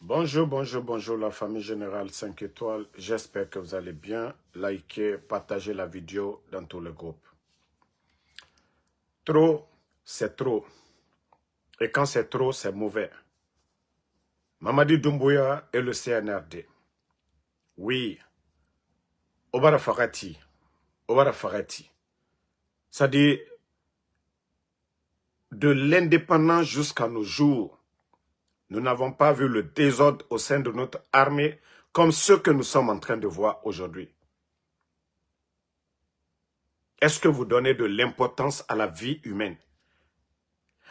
Bonjour, bonjour, bonjour la famille générale 5 étoiles. J'espère que vous allez bien. Likez, partagez la vidéo dans tous les groupes. Trop, c'est trop. Et quand c'est trop, c'est mauvais. Mamadi Doumbouya et le CNRD. Oui. Obara Farati. Obara Farati. C'est-à-dire, de l'indépendance jusqu'à nos jours, nous n'avons pas vu le désordre au sein de notre armée comme ce que nous sommes en train de voir aujourd'hui. Est-ce que vous donnez de l'importance à la vie humaine?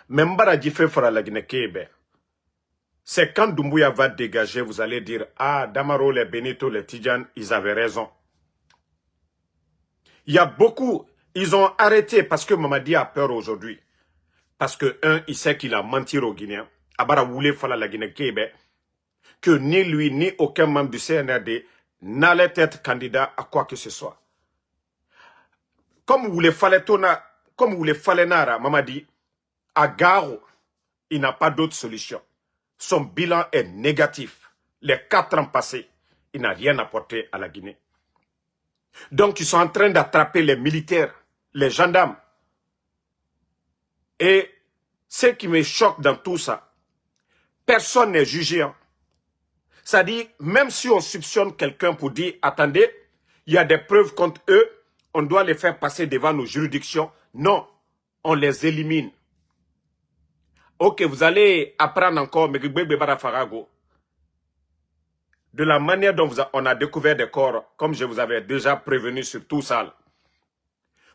Même Baradjifé fera la Guinée-Kébé. C'est quand Doumbouya va dégager, vous allez dire, ah, Damaro, les Benito, les Tidjane, ils avaient raison. Il y a beaucoup, ils ont arrêté parce que Mamadi a peur aujourd'hui. Parce que, il sait qu'il a menti aux Guinéens. Abara Woulé fala la Guinée-Kébé. Que ni lui, ni aucun membre du CNRD n'allait être candidat à quoi que ce soit. Comme vous les fallait Nara, Mamadi, à Garo, il n'a pas d'autre solution. Son bilan est négatif. Les 4 ans passés, il n'a rien apporté à la Guinée. Donc, ils sont en train d'attraper les militaires, les gendarmes. Et ce qui me choque dans tout ça, personne n'est jugé. C'est-à-dire, même si on soupçonne quelqu'un pour dire, attendez, il y a des preuves contre eux, on doit les faire passer devant nos juridictions. Non, on les élimine. Ok, vous allez apprendre encore Megibebe Barafarago. De la manière dont on a découvert des corps, comme je vous avais déjà prévenu sur tout ça,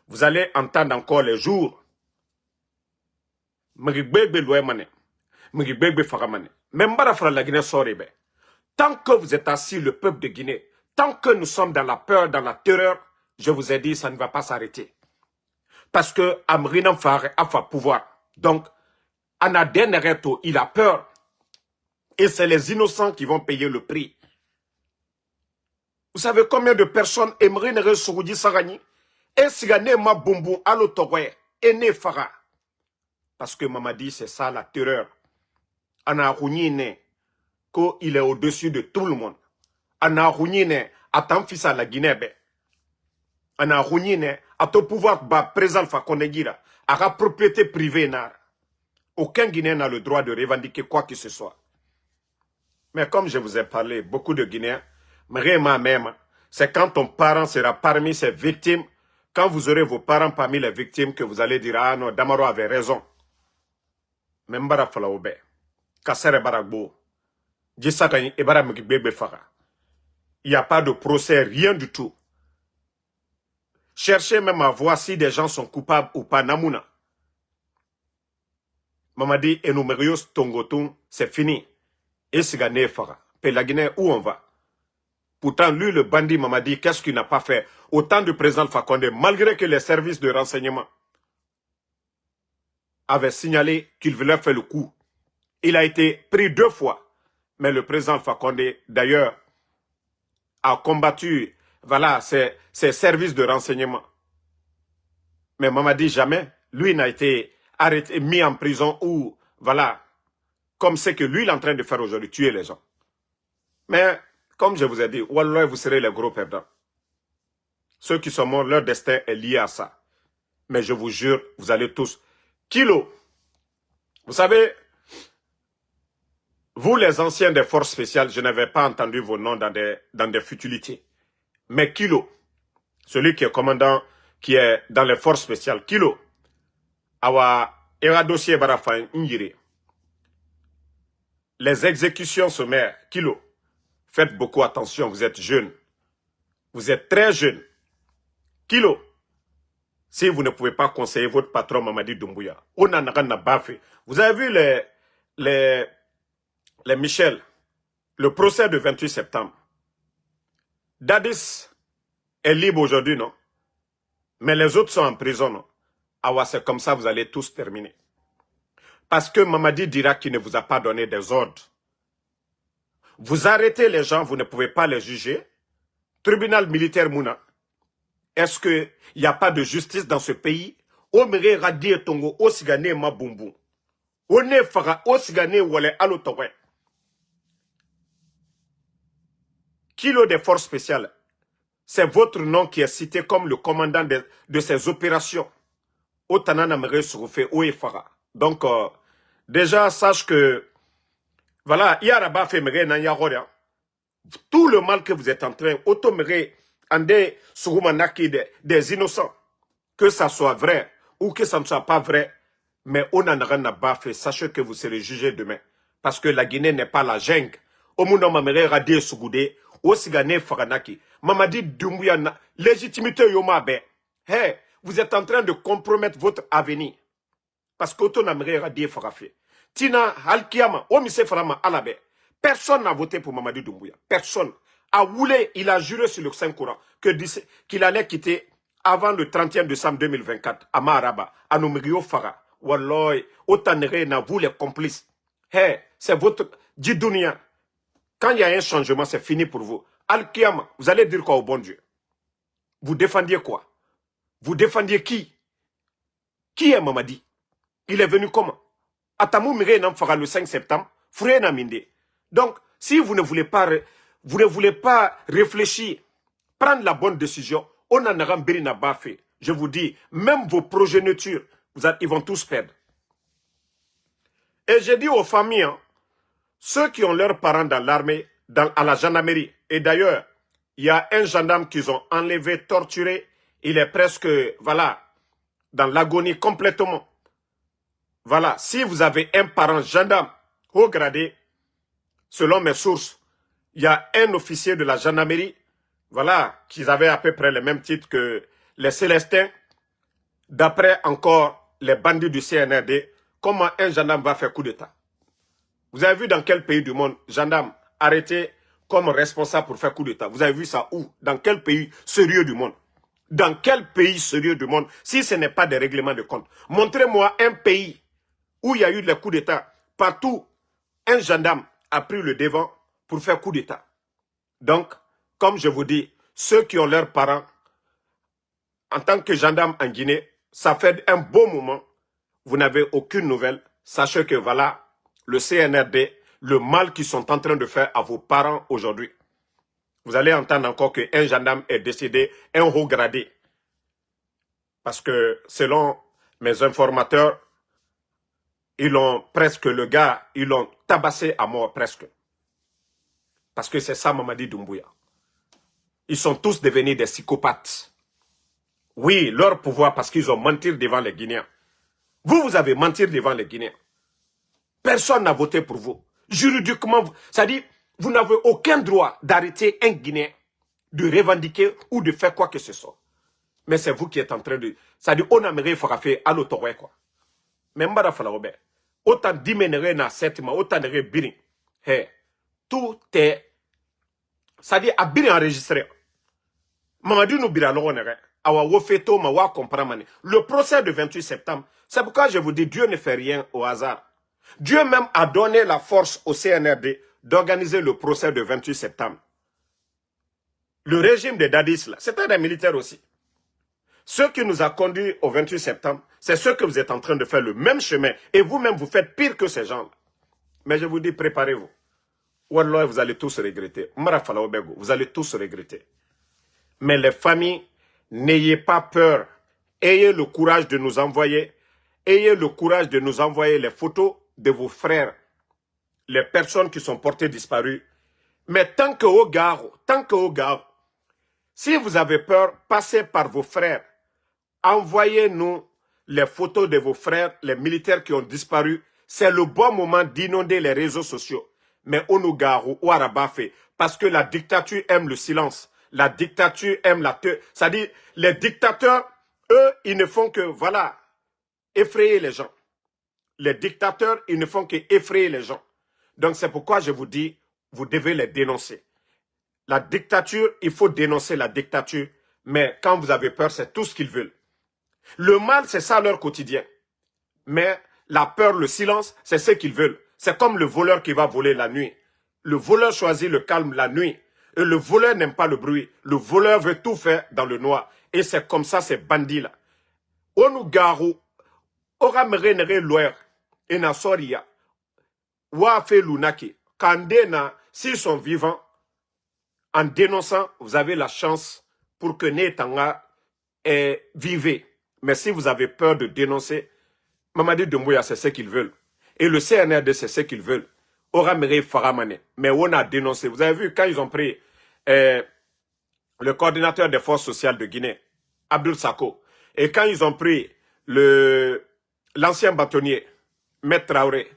vous allez entendre encore les jours. Même la Guinée Sorebe. Tant que vous êtes assis, le peuple de Guinée, tant que nous sommes dans la peur, dans la terreur, je vous ai dit, ça ne va pas s'arrêter. Parce que Amrinam Fare a fait pouvoir. Donc, Anadenereto, il a peur. Et c'est les innocents qui vont payer le prix. Vous savez combien de personnes aimeraient ne Souroudi Sarani et Sigane Ma Bumbu Alotogwe et Ne Fara. Parce que Mamadi, c'est ça la terreur. Ana Rounine, qu'il est au-dessus de tout le monde. Ana Rounine, à ton fils à la Guinée. Ana Rounine, à ton pouvoir présent Fakondegira, à la propriété privée. Aucun Guinéen n'a le droit de revendiquer quoi que ce soit. Mais comme je vous ai parlé, beaucoup de Guinéens, même, c'est quand ton parent sera parmi ses victimes, quand vous aurez vos parents parmi les victimes, que vous allez dire, ah non, Damaro avait raison. Même Barafalaoube, Kassere Baragbo, Djissakani et Baramikibebe Fara. Il n'y a pas de procès, rien du tout. Cherchez même à voir si des gens sont coupables ou pas, Namouna. Mamadi Enumerios Tongotung, c'est fini. Et Sigane Fara. Puis la Guinée, où on va? Pourtant, lui, le bandit Mamadi, qu'est-ce qu'il n'a pas fait? Autant du président Fakonde, malgré que les services de renseignement avaient signalé qu'il voulait faire le coup. Il a été pris 2 fois. Mais le président Fakonde, d'ailleurs, a combattu, voilà, ses services de renseignement. Mais Mamadi, jamais, lui n'a été arrêté, mis en prison ou, voilà, comme c'est que lui il est en train de faire aujourd'hui, tuer les gens. Mais, comme je vous ai dit, Wallah, vous serez les gros perdants. Ceux qui sont morts, leur destin est lié à ça. Mais je vous jure, vous allez tous... Kilo, vous savez, vous les anciens des forces spéciales, je n'avais pas entendu vos noms dans des futilités. Mais Kilo, celui qui est commandant, qui est dans les forces spéciales, Kilo, Awa Era dossier Barafan Ngiri. Les exécutions sommaires, Kilo, faites beaucoup attention, vous êtes jeunes. Vous êtes très jeunes. Kilo, si vous ne pouvez pas conseiller votre patron Mamadi Doumbouya, vous avez vu les Michel, le procès de 28 septembre. Dadis est libre aujourd'hui, non? Mais les autres sont en prison, non? Ah, c'est comme ça, vous allez tous terminer. Parce que Mamadi dira qu'il ne vous a pas donné des ordres. Vous arrêtez les gens, vous ne pouvez pas les juger. Tribunal militaire Mouna. Est-ce qu'il n'y a pas de justice dans ce pays? Omere Radie Tongo, Osigane Mabumbu. One Fara, Osigane Wale Alotowe. Kilo des forces spéciales, c'est votre nom qui est cité comme le commandant de ces opérations. Donc, déjà, sache que, voilà, tout le mal que vous êtes en train, des innocents, que ça soit vrai ou que ça ne soit pas vrai, mais on n'en a rien à baffer. Sachez que vous serez jugé demain. Parce que la Guinée n'est pas la jungle. Au monde, mamere radé sougoudé, au sigane faranaki. Mamadi Doumbouya, légitimité yomabe. Hey, vous êtes en train de compromettre votre avenir. Parce qu'auto n'amere radé farafé. Tina, Halkiama, Omise Farama, Alabe. Personne n'a voté pour Mamadi Doumbouya. Personne. A voulu, il a juré sur le Saint-Courant qu'il allait quitter avant le 31 décembre 2024 à Maharaba, à Noumrio Farah. Walloy, Otanere n'a vous les complices. Hey, c'est votre Djidounia. Quand il y a un changement, c'est fini pour vous. Al-Kiyama, vous allez dire quoi au bon Dieu? Vous défendiez quoi? Vous défendiez qui? Qui est Mamadi? Il est venu comment? Atamou Mire Nam fera le 5 septembre, Foué Naminde. Donc, si vous ne voulez pas réfléchir, prendre la bonne décision, on en a n'a pas fait. Je vous dis, même vos progénitures, ils vont tous perdre. Et j'ai dit aux familles, hein, ceux qui ont leurs parents dans l'armée, à la gendarmerie, et d'ailleurs, il y a un gendarme qu'ils ont enlevé, torturé, il est presque, voilà, dans l'agonie complètement. Voilà, si vous avez un parent gendarme haut gradé, selon mes sources, il y a un officier de la gendarmerie, voilà, qui avait à peu près le même titre que les Célestins, d'après encore les bandits du CNRD, comment un gendarme va faire coup d'État? Vous avez vu dans quel pays du monde, gendarme arrêté comme responsable pour faire coup d'État? Vous avez vu ça où? Dans quel pays sérieux du monde? Dans quel pays sérieux du monde? Si ce n'est pas des règlements de compte. Montrez-moi un pays où il y a eu les coups d'État. Partout, un gendarme a pris le devant pour faire coup d'État. Donc, comme je vous dis, ceux qui ont leurs parents, en tant que gendarme en Guinée, ça fait un beau moment, vous n'avez aucune nouvelle. Sachez que voilà, le CNRD, le mal qu'ils sont en train de faire à vos parents aujourd'hui. Vous allez entendre encore qu'un gendarme est décédé, un haut gradé. Parce que selon mes informateurs, ils l'ont presque, le gars, ils l'ont tabassé à mort presque. Parce que c'est ça Mamadi Doumbouya. Ils sont tous devenus des psychopathes. Oui, leur pouvoir parce qu'ils ont menti devant les Guinéens. Vous avez menti devant les Guinéens. Personne n'a voté pour vous. Juridiquement, c'est-à-dire, vous n'avez aucun droit d'arrêter un Guinéen, de revendiquer ou de faire quoi que ce soit. Mais c'est vous qui êtes en train de... C'est-à-dire, on a mérité faire affaire à l'autorité, quoi. Même pas la Robert. Autant diminuer na 7 mois, autant de birin. Hey, tout est... C'est-à-dire, à birin enregistré. Mamadou nous bira l'onere. Awa wofeto ma wa comprendre. Le procès de 28 septembre, c'est pourquoi je vous dis, Dieu ne fait rien au hasard. Dieu même a donné la force au CNRD d'organiser le procès de 28 septembre. Le régime de Dadis, c'était des militaires aussi. Ce qui nous a conduits au 28 septembre, c'est ce que vous êtes en train de faire le même chemin. Et vous-même, vous faites pire que ces gens-là. Mais je vous dis, préparez-vous. Wallah, vous allez tous regretter. Vous allez tous regretter. Mais les familles, n'ayez pas peur. Ayez le courage de nous envoyer. Ayez le courage de nous envoyer les photos de vos frères. Les personnes qui sont portées disparues. Mais tant que au gars, si vous avez peur, passez par vos frères. Envoyez-nous les photos de vos frères, les militaires qui ont disparu. C'est le bon moment d'inonder les réseaux sociaux. Mais on nous gare ou Arabafé, parce que la dictature aime le silence. La dictature aime la... C'est-à-dire, les dictateurs, eux, ils ne font que, voilà, effrayer les gens. Les dictateurs, ils ne font qu'effrayer les gens. Donc, c'est pourquoi je vous dis, vous devez les dénoncer. La dictature, il faut dénoncer la dictature. Mais quand vous avez peur, c'est tout ce qu'ils veulent. Le mal, c'est ça leur quotidien. Mais la peur, le silence, c'est ce qu'ils veulent. C'est comme le voleur qui va voler la nuit. Le voleur choisit le calme la nuit. Et le voleur n'aime pas le bruit. Le voleur veut tout faire dans le noir. Et c'est comme ça, ces bandits-là. Onu garu, ora merenere loer, et na soria, wa fe lunaki, kandena, s'ils sont vivants, En dénonçant, vous avez la chance pour que Netanga vive. Mais si vous avez peur de dénoncer, Mamadi Doumbouya, c'est ce qu'ils veulent. Et le CNRD, c'est ce qu'ils veulent. Oramere Faramane. Mais on a dénoncé. Vous avez vu, quand ils ont pris le coordinateur des forces sociales de Guinée, Abdul Sako, et quand ils ont pris l'ancien bâtonnier, Maître Traoré,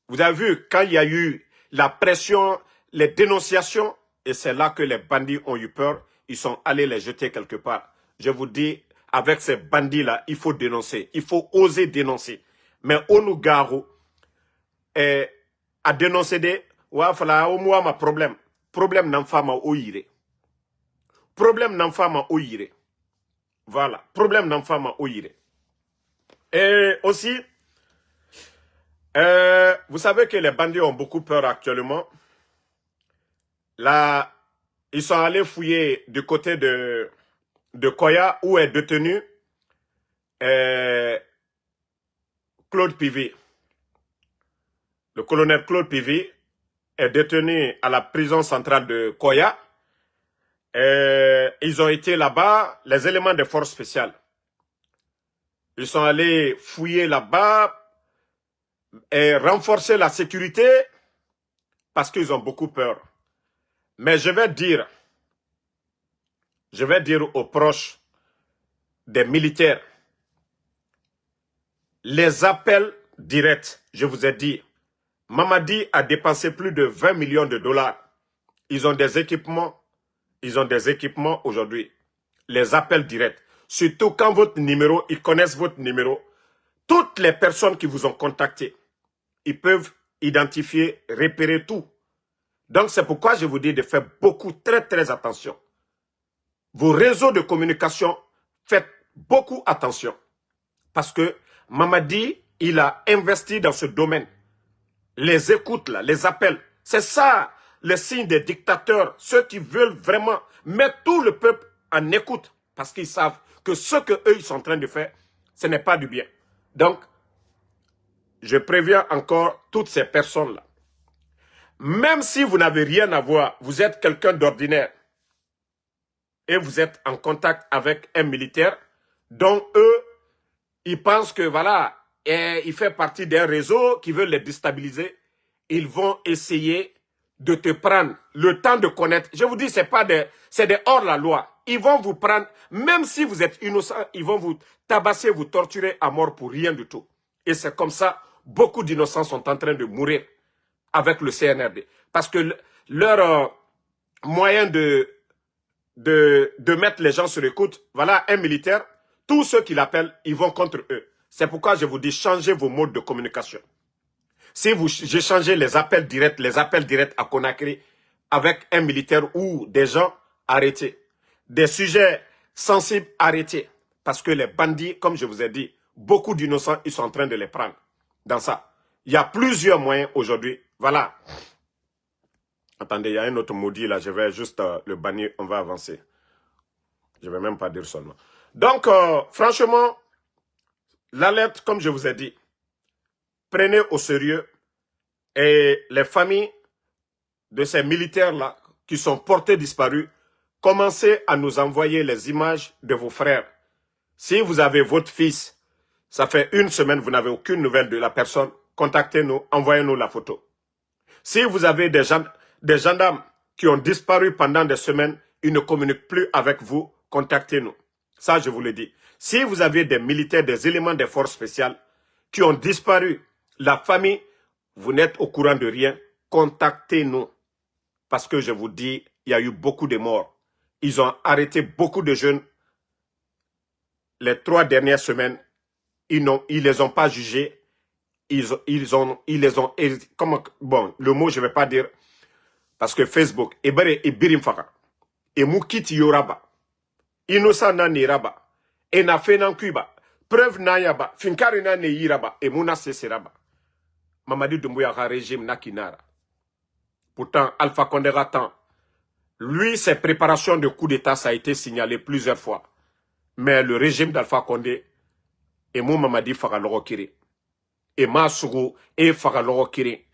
vous avez vu, quand il y a eu la pression, les dénonciations, et c'est là que les bandits ont eu peur, ils sont allés les jeter quelque part. Je vous dis, avec ces bandits-là, il faut dénoncer, il faut oser dénoncer. Mais Onugaro a dénoncé des, ouais, fala au moins ma problème n'en fama au yire. Problème n'en fama au yire. Voilà, problème n'en fama au yire. Et aussi, vous savez que les bandits ont beaucoup peur actuellement. Là, ils sont allés fouiller du côté de Koya où est détenu Claude Pivi. Le colonel Claude Pivi est détenu à la prison centrale de Koya. Ils ont été là-bas, les éléments des forces spéciales. Ils sont allés fouiller là-bas et renforcer la sécurité parce qu'ils ont beaucoup peur. Mais je vais dire aux proches des militaires, les appels directs, je vous ai dit, Mamadi a dépensé plus de 20 millions de dollars. Ils ont des équipements aujourd'hui. Les appels directs. Surtout quand votre numéro, ils connaissent votre numéro. Toutes les personnes qui vous ont contacté, ils peuvent identifier, repérer tout. Donc c'est pourquoi je vous dis de faire beaucoup, très attention. Vos réseaux de communication, faites beaucoup attention. Parce que Mamadi, il a investi dans ce domaine. Les écoutes, là, les appels, c'est ça le signe des dictateurs, ceux qui veulent vraiment mettre tout le peuple en écoute. Parce qu'ils savent que ce qu'eux, ils sont en train de faire, ce n'est pas du bien. Donc, je préviens encore toutes ces personnes-là. Même si vous n'avez rien à voir, vous êtes quelqu'un d'ordinaire et vous êtes en contact avec un militaire dont eux, ils pensent que voilà, il fait partie d'un réseau qui veut les déstabiliser. Ils vont essayer de te prendre le temps de connaître. Je vous dis, c'est des hors-la-loi. Ils vont vous prendre, même si vous êtes innocent, ils vont vous tabasser, vous torturer à mort pour rien du tout. Et c'est comme ça, beaucoup d'innocents sont en train de mourir avec le CNRD. Parce que leur moyen de mettre les gens sur écoute, voilà, un militaire, tous ceux qui l'appellent, ils vont contre eux. C'est pourquoi je vous dis, changez vos modes de communication. Si j'ai changé les appels directs à Conakry avec un militaire ou des gens, arrêtez. Des sujets sensibles, arrêtez. Parce que les bandits, comme je vous ai dit, beaucoup d'innocents, ils sont en train de les prendre. Dans ça, il y a plusieurs moyens aujourd'hui. Voilà. Attendez, il y a un autre maudit là, je vais juste le bannir, on va avancer. Je ne vais même pas dire seulement. Donc, franchement, l'alerte, comme je vous ai dit, prenez au sérieux et les familles de ces militaires-là qui sont portés disparus, commencez à nous envoyer les images de vos frères. Si vous avez votre fils, ça fait une semaine, vous n'avez aucune nouvelle de la personne, contactez-nous, envoyez-nous la photo. Si vous avez des gendarmes qui ont disparu pendant des semaines, ils ne communiquent plus avec vous, contactez-nous. Ça, je vous le dis. Si vous avez des militaires, des éléments des forces spéciales qui ont disparu, la famille, vous n'êtes au courant de rien, contactez-nous. Parce que je vous dis, il y a eu beaucoup de morts. Ils ont arrêté beaucoup de jeunes. Les 3 dernières semaines, ils les ont pas jugés. Ils les ont, comment, bon, le mot je ne vais pas dire, parce que Facebook, Ebere et Birimfaka, et Moukiti Yoraba, Innocent Nani Raba, et na Fenan Kuba, preuve Nayaba, Finkari Nani Yiraba, et Mouna Seseraba. Mamadi Doumbouya régime Nakinara. Pourtant, Alpha Condé attend. Lui, ses préparations de coup d'État, ça a été signalé plusieurs fois. Mais le régime d'Alpha Condé, et Mou Mamadi Fagaloro Kiri, et Ma Sougou, et Fagaloro Kiri,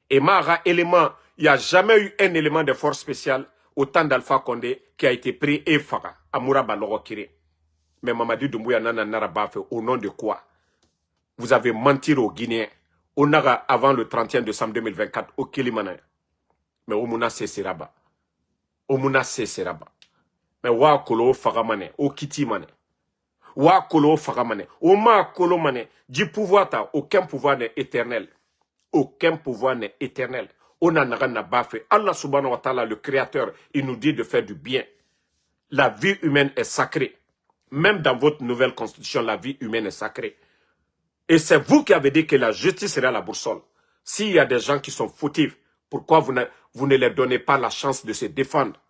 et Mara élément, il n'y a jamais eu un élément de force spéciale au temps d'Alpha Condé qui a été pris et faga à Mouraba Logokiri. Mais Mamadi Doumbouya Nana Naraba fait au nom de quoi? Vous avez menti aux Guinéens. Au Naga avant le 31 décembre 2024 au Kilimana. Mais au Mouna Sesseraba. Au Mouna Sesseraba. Mais wa kolo fagamane au Kiti mane. Wa kolo fagamane. Au ma kolo mane. Du pouvoir ta aucun pouvoir n'est éternel. Aucun pouvoir n'est éternel. On a n'a fait. Allah subhanahu wa ta'ala, le créateur, il nous dit de faire du bien. La vie humaine est sacrée. Même dans votre nouvelle constitution, la vie humaine est sacrée. Et c'est vous qui avez dit que la justice serait la boussole. S'il y a des gens qui sont fautifs, pourquoi vous ne leur donnez pas la chance de se défendre?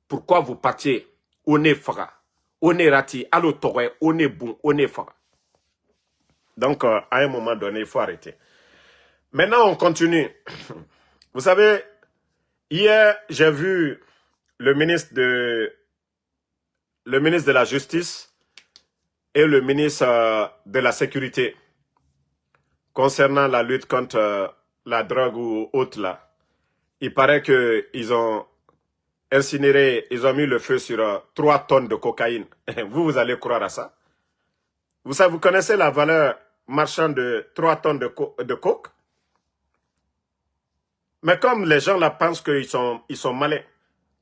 Pourquoi vous partiez? On est fara. On est rati. Allo toré. On est bon. On est fara. Donc, à un moment donné, il faut arrêter. Maintenant, on continue. Vous savez, hier, j'ai vu le ministre de la Justice et le ministre de la Sécurité concernant la lutte contre la drogue ou autre là. Il paraît qu'ils ont incinéré, ils ont mis le feu sur 3 tonnes de cocaïne. Vous allez croire à ça? Vous savez, vous connaissez la valeur marchande de 3 tonnes de coke? Mais comme les gens là pensent qu'ils sont malins,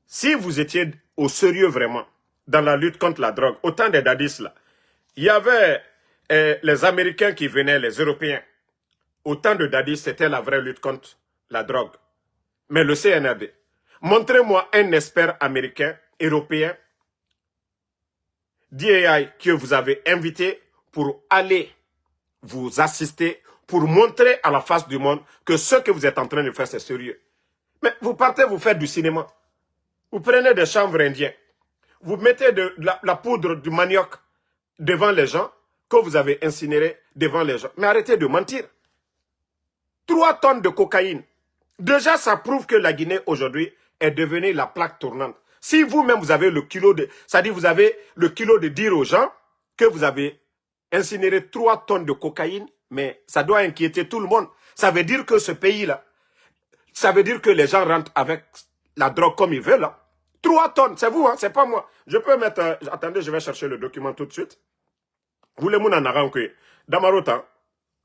si vous étiez au sérieux vraiment dans la lutte contre la drogue, autant des dadis là, il y avait les Américains qui venaient, les Européens. Autant de dadis, c'était la vraie lutte contre la drogue. Mais le CNRD, montrez-moi un expert américain, européen, DAI, que vous avez invité pour aller vous assister, pour montrer à la face du monde que ce que vous êtes en train de faire, c'est sérieux. Mais vous partez, vous faites du cinéma. Vous prenez des chanvres indiens. Vous mettez de la poudre du manioc devant les gens que vous avez incinéré devant les gens. Mais arrêtez de mentir. 3 tonnes de cocaïne. Déjà, ça prouve que la Guinée aujourd'hui est devenue la plaque tournante. Si vous-même vous avez le kilo de... C'est-à-dire vous avez le kilo de dire aux gens que vous avez incinéré 3 tonnes de cocaïne, mais ça doit inquiéter tout le monde. Ça veut dire que ce pays-là, ça veut dire que les gens rentrent avec la drogue comme ils veulent. Hein. 3 tonnes, c'est vous, hein, c'est pas moi. Je peux mettre... attendez, je vais chercher le document tout de suite. Vous les mouns en arranquez. Damarota,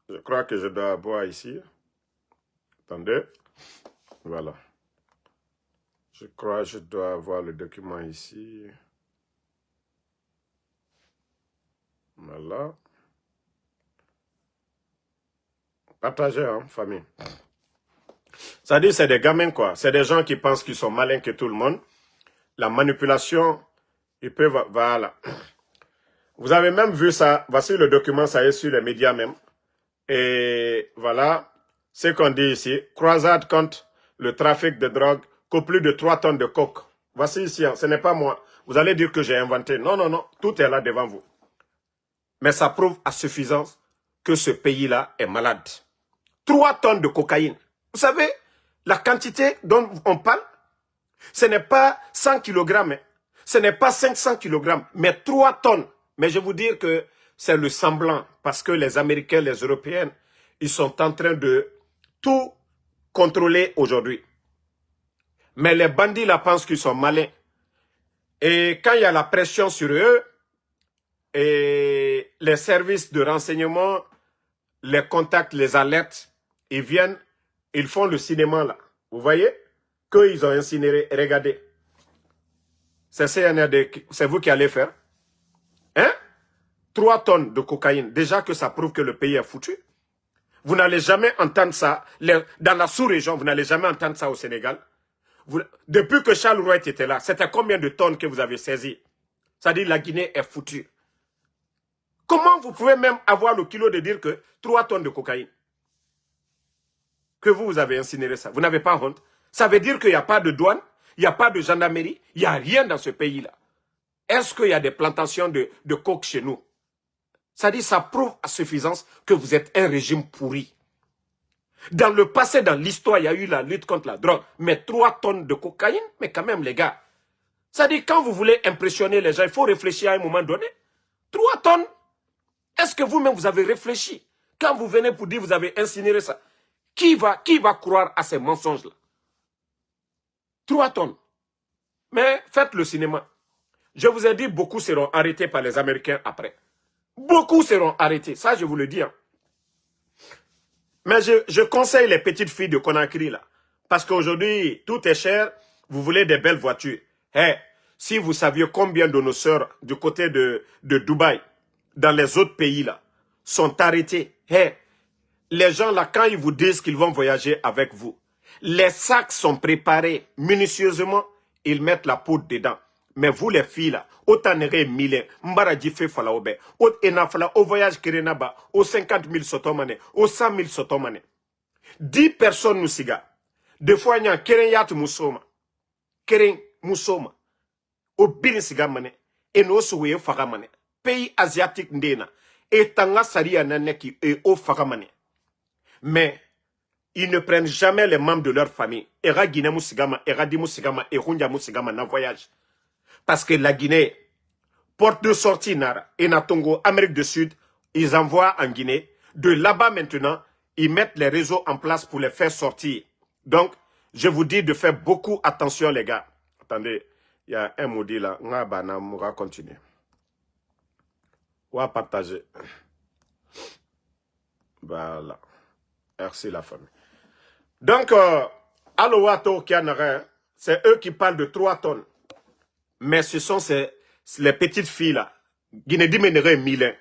je crois que je dois boire ici. Attendez. Voilà. Je crois que je dois avoir le document ici. Voilà. Partagez, hein, famille. Ça dit, c'est des gamins, quoi. C'est des gens qui pensent qu'ils sont malins que tout le monde. La manipulation, ils peuvent... Voilà. Vous avez même vu ça. Voici le document, ça est sur les médias même. Et voilà ce qu'on dit ici. Croisade contre le trafic de drogue, que plus de 3 tonnes de coke. Voici ici, hein, ce n'est pas moi. Vous allez dire que j'ai inventé. Non, non, non. Tout est là devant vous. Mais ça prouve à suffisance que ce pays-là est malade. 3 tonnes de cocaïne. Vous savez, la quantité dont on parle, ce n'est pas 100 kg, hein. Ce n'est pas 500 kg, mais 3 tonnes. Mais je vous dire que c'est le semblant, parce que les Américains, les Européens, ils sont en train de tout contrôler aujourd'hui. Mais les bandits là pensent qu'ils sont malins. Et quand il y a la pression sur eux, et les services de renseignement, les contacts, les alertes, ils viennent, ils font le cinéma là. Vous voyez? Qu'ils ont incinéré. Regardez. C'est CNRD, c'est vous qui allez faire. Hein? 3 tonnes de cocaïne. Déjà que ça prouve que le pays est foutu. Vous n'allez jamais entendre ça. Dans la sous-région, vous n'allez jamais entendre ça au Sénégal. Depuis que Charles Roy était là, c'était combien de tonnes que vous avez saisi? C'est-à-dire la Guinée est foutue. Comment vous pouvez même avoir le kilo de dire que 3 tonnes de cocaïne? Que vous avez incinéré ça. Vous n'avez pas honte? Ça veut dire qu'il n'y a pas de douane, il n'y a pas de gendarmerie, il n'y a rien dans ce pays-là. Est-ce qu'il y a des plantations de coke chez nous? Ça dit, ça prouve à suffisance que vous êtes un régime pourri. Dans le passé, dans l'histoire, il y a eu la lutte contre la drogue. Mais 3 tonnes de cocaïne, mais quand même, les gars. Ça dit, quand vous voulez impressionner les gens, il faut réfléchir à un moment donné. 3 tonnes. Est-ce que vous-même, vous avez réfléchi? Quand vous venez pour dire que vous avez incinéré ça, qui va croire à ces mensonges-là? 3 tonnes. Mais faites le cinéma. Je vous ai dit, beaucoup seront arrêtés par les Américains après. Beaucoup seront arrêtés, ça je vous le dis. Hein. Mais je conseille les petites filles de Conakry là. Parce qu'aujourd'hui, tout est cher, vous voulez des belles voitures. Hey, si vous saviez combien de nos sœurs du côté de Dubaï, dans les autres pays là, sont arrêtées. Hey, les gens là, quand ils vous disent qu'ils vont voyager avec vous, les sacs sont préparés minutieusement, ils mettent la poudre dedans. Mais vous les filles là, autant n'erez mille, m'baradji fait fala obe, au voyage kirenaba, au 50 000 sotomane, au 100 000 sotomane. 10 personnes nous siga. Des fois, il y a keren yat musoma. Keren musoma. Au bin siga mane. Et nous souye fagamane. Pays asiatique ndena. Et tanga saria naneki et au fagamane. Mais, ils ne prennent jamais les membres de leur famille. Era Guinée Moussigama, Era Di Moussigama, et Rundia Moussigama na voyage. Parce que la Guinée, porte de sortie Nara, et Natongo, Amérique du Sud, ils envoient en Guinée. De là-bas maintenant, ils mettent les réseaux en place pour les faire sortir. Donc, je vous dis de faire beaucoup attention les gars. Attendez, il y a un maudit là. On va continuer. On va partager. Voilà. Merci la famille. Donc, Alowato Kianara, c'est eux qui parlent de 3 tonnes. Mais ce sont les petites filles là. Guinée menere Milen.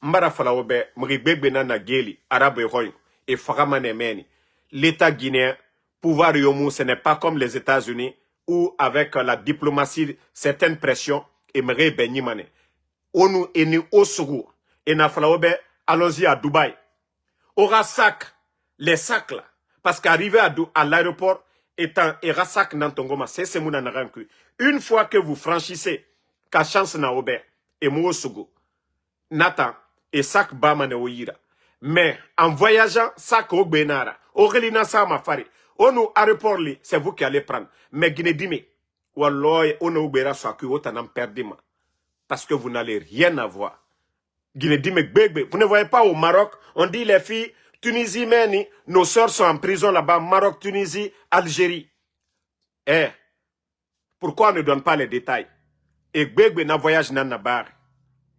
Mbara Falaobe, Mribebe Nana Geli, Arabe Roy, et Faramane Meni. L'État guinéen, pouvoir Yomu, ce n'est pas comme les États-Unis, où avec la diplomatie, certaines pressions, et Mre Benyimane. Onu eni Osuru, et Nafalaobe, allons-y à Dubaï. Aura sac, les sacs là. Parce qu'arriver à l'aéroport, étant Erasak Nantongoma, c'est mon anaranku. Une fois que vous franchissez, ka chance na obe, et Mouosugu, Nathan, et sac Bamane Oira. Mais en voyageant, sac au Benara, Aurélina Samafari, on aéroport li, c'est vous qui allez prendre. Mais Guinée-Dime, Walloy, on oubera Saku, otanam perdima. Parce que vous n'allez rien avoir. Guinée-Dime, vous ne voyez pas au Maroc, on dit les filles, Tunisie, Meni, nos sœurs sont en prison là-bas, Maroc, Tunisie, Algérie. Eh, pourquoi on ne donne pas les détails? Et Gbegbe na voyage na nabar.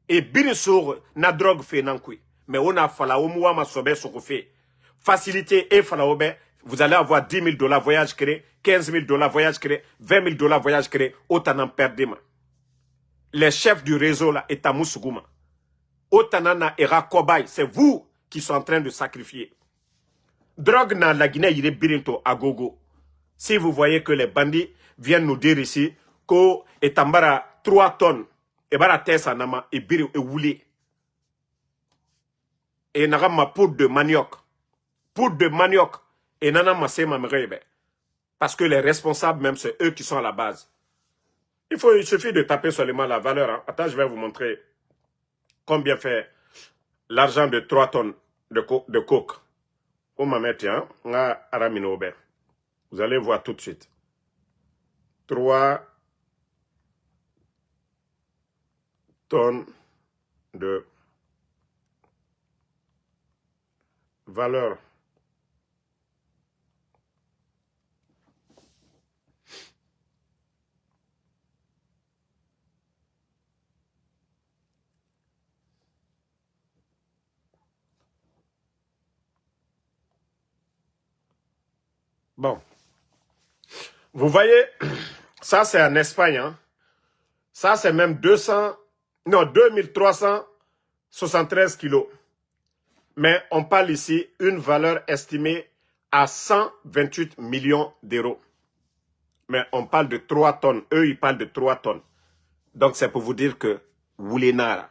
Et bien sûr, na drogue fait nankui. Mais on a fala oumouama ma sobe fait. Facilité et fala obe, vous allez avoir 10 000 $ voyage créé, 15 000 $ voyage créé, 20 000 $ voyage créé, autant en perdema. Les chefs du réseau là est à Moussougouma. Otanana era Kobaï, c'est vous qui sont en train de sacrifier. Drogue na la Guinée, il est birinto à gogo. Si vous voyez que les bandits viennent nous dire ici que etambara 3 tonnes, et bara tessa nama et biri et woulé. Et n'agama poudre de manioc. Poudre de manioc. Et nanama sema mrebe. Parce que les responsables, même, c'est eux qui sont à la base. Il suffit de taper seulement la valeur. Hein. Attends, je vais vous montrer combien fait l'argent de 3 tonnes de coke. On m'a mis, hein, vous allez voir tout de suite. 3 tonnes de valeur. Bon. Vous voyez, ça c'est en Espagne. Hein. Ça c'est même 2373 kilos. Mais on parle ici une valeur estimée à 128 millions d'euros. Mais on parle de 3 tonnes. Eux, ils parlent de 3 tonnes. Donc c'est pour vous dire que Woulé Nara,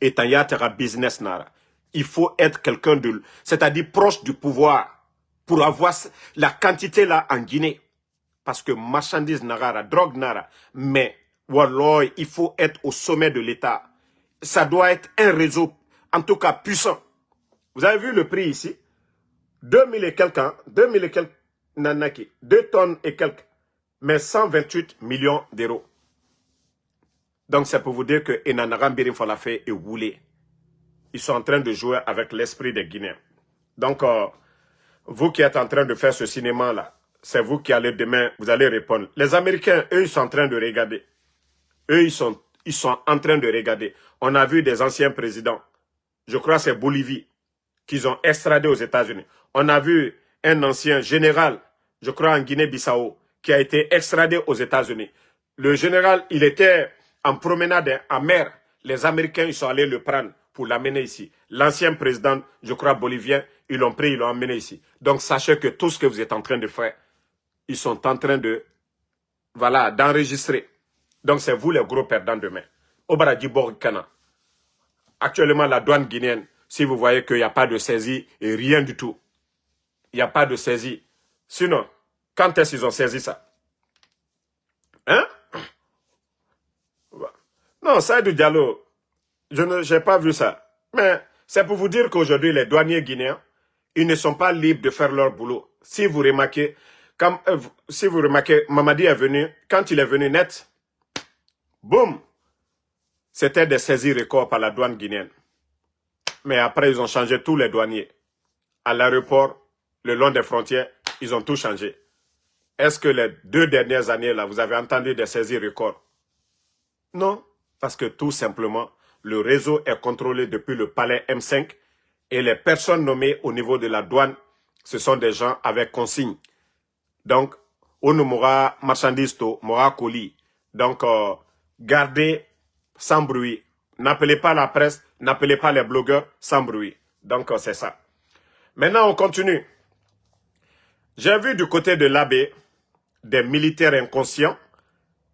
Etanyatera business Nara, il faut être quelqu'un de, c'est-à-dire proche du pouvoir pour avoir la quantité là en Guinée. Parce que marchandise Nara, drogue Nara, mais Walloy, il faut être au sommet de l'État. Ça doit être un réseau, en tout cas puissant. Vous avez vu le prix ici? 2000 et quelques, hein? 2000 et quelques nanaki, 2 tonnes et quelques, mais 128 millions d'euros. Donc c'est pour vous dire que Enanarambirin Falafé est roulé. Ils sont en train de jouer avec l'esprit des Guinéens. Donc, vous qui êtes en train de faire ce cinéma-là, c'est vous qui allez demain, vous allez répondre. Les Américains, eux, ils sont en train de regarder. Eux, ils sont en train de regarder. On a vu des anciens présidents. Je crois que c'est Bolivie qu'ils ont extradé aux États-Unis. On a vu un ancien général, je crois en Guinée-Bissau, qui a été extradé aux États-Unis. Le général, il était en promenade en mer. Les Américains, ils sont allés le prendre pour l'amener ici. L'ancien président, je crois bolivien, ils l'ont pris, ils l'ont amené ici. Donc sachez que tout ce que vous êtes en train de faire, ils sont en train de, voilà, d'enregistrer. Donc c'est vous les gros perdants demain. Obaradi Borikana. Actuellement, la douane guinéenne, si vous voyez qu'il n'y a pas de saisie et rien du tout, il n'y a pas de saisie. Sinon, quand est-ce qu'ils ont saisi ça? Hein? Non, Saïdou Diallo, je n'ai pas vu ça. Mais c'est pour vous dire qu'aujourd'hui, les douaniers guinéens, ils ne sont pas libres de faire leur boulot. Si vous remarquez, Mamadi est venu, quand il est venu net, boum, c'était des saisies records par la douane guinéenne. Mais après, ils ont changé tous les douaniers. À l'aéroport, le long des frontières, ils ont tout changé. Est-ce que les 2 dernières années, là, vous avez entendu des saisies records? Non, parce que tout simplement, le réseau est contrôlé depuis le palais M5 et les personnes nommées au niveau de la douane, ce sont des gens avec consigne. Donc, on mourra marchandise, mourra colis. Donc, gardez sans bruit. N'appelez pas la presse, n'appelez pas les blogueurs sans bruit. Donc, c'est ça. Maintenant, on continue. J'ai vu du côté de l'abbé des militaires inconscients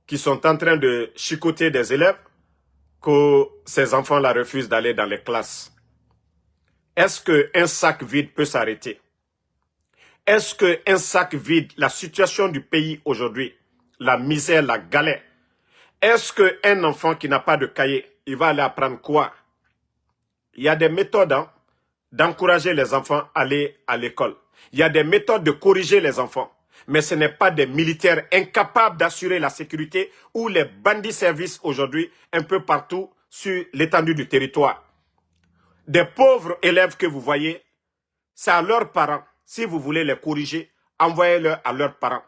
qui sont en train de chicoter des élèves que ces enfants-là refusent d'aller dans les classes. Est-ce qu'un sac vide peut s'arrêter? Est-ce qu'un sac vide, la situation du pays aujourd'hui, la misère, la galère, est-ce qu'un enfant qui n'a pas de cahier, il va aller apprendre quoi? Il y a des méthodes d'encourager les enfants à aller à l'école. Il y a des méthodes de corriger les enfants. Mais ce n'est pas des militaires incapables d'assurer la sécurité ou les bandits services aujourd'hui un peu partout sur l'étendue du territoire. Des pauvres élèves que vous voyez, c'est à leurs parents. Si vous voulez les corriger, envoyez-les à leurs parents.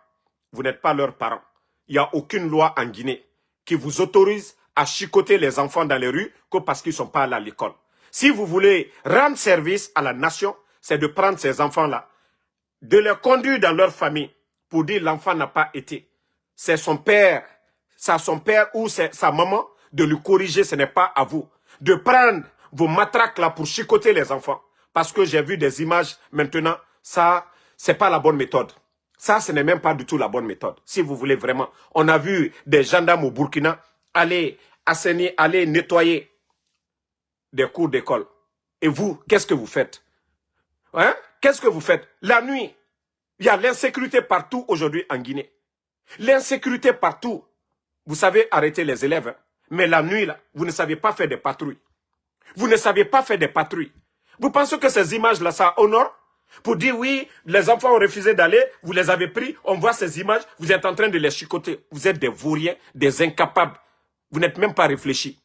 Vous n'êtes pas leurs parents. Il n'y a aucune loi en Guinée qui vous autorise à chicoter les enfants dans les rues que parce qu'ils ne sont pas allés à l'école. Si vous voulez rendre service à la nation, c'est de prendre ces enfants-là, de les conduire dans leur famille pour dire l'enfant n'a pas été. C'est son père, ou c'est sa maman de lui corriger, ce n'est pas à vous. De prendre vos matraques là pour chicoter les enfants. Parce que j'ai vu des images maintenant, ça, c'est pas la bonne méthode. Ça, ce n'est même pas du tout la bonne méthode. Si vous voulez vraiment. On a vu des gendarmes au Burkina aller assainir, aller nettoyer des cours d'école. Et vous, qu'est-ce que vous faites? Hein? Qu'est-ce que vous faites? La nuit, il y a l'insécurité partout aujourd'hui en Guinée. L'insécurité partout. Vous savez arrêter les élèves. Hein? Mais la nuit, là, vous ne savez pas faire des patrouilles. Vous ne savez pas faire des patrouilles. Vous pensez que ces images-là, ça honore? Pour dire oui, les enfants ont refusé d'aller, vous les avez pris, on voit ces images, vous êtes en train de les chicoter. Vous êtes des vauriens, des incapables. Vous n'êtes même pas réfléchis.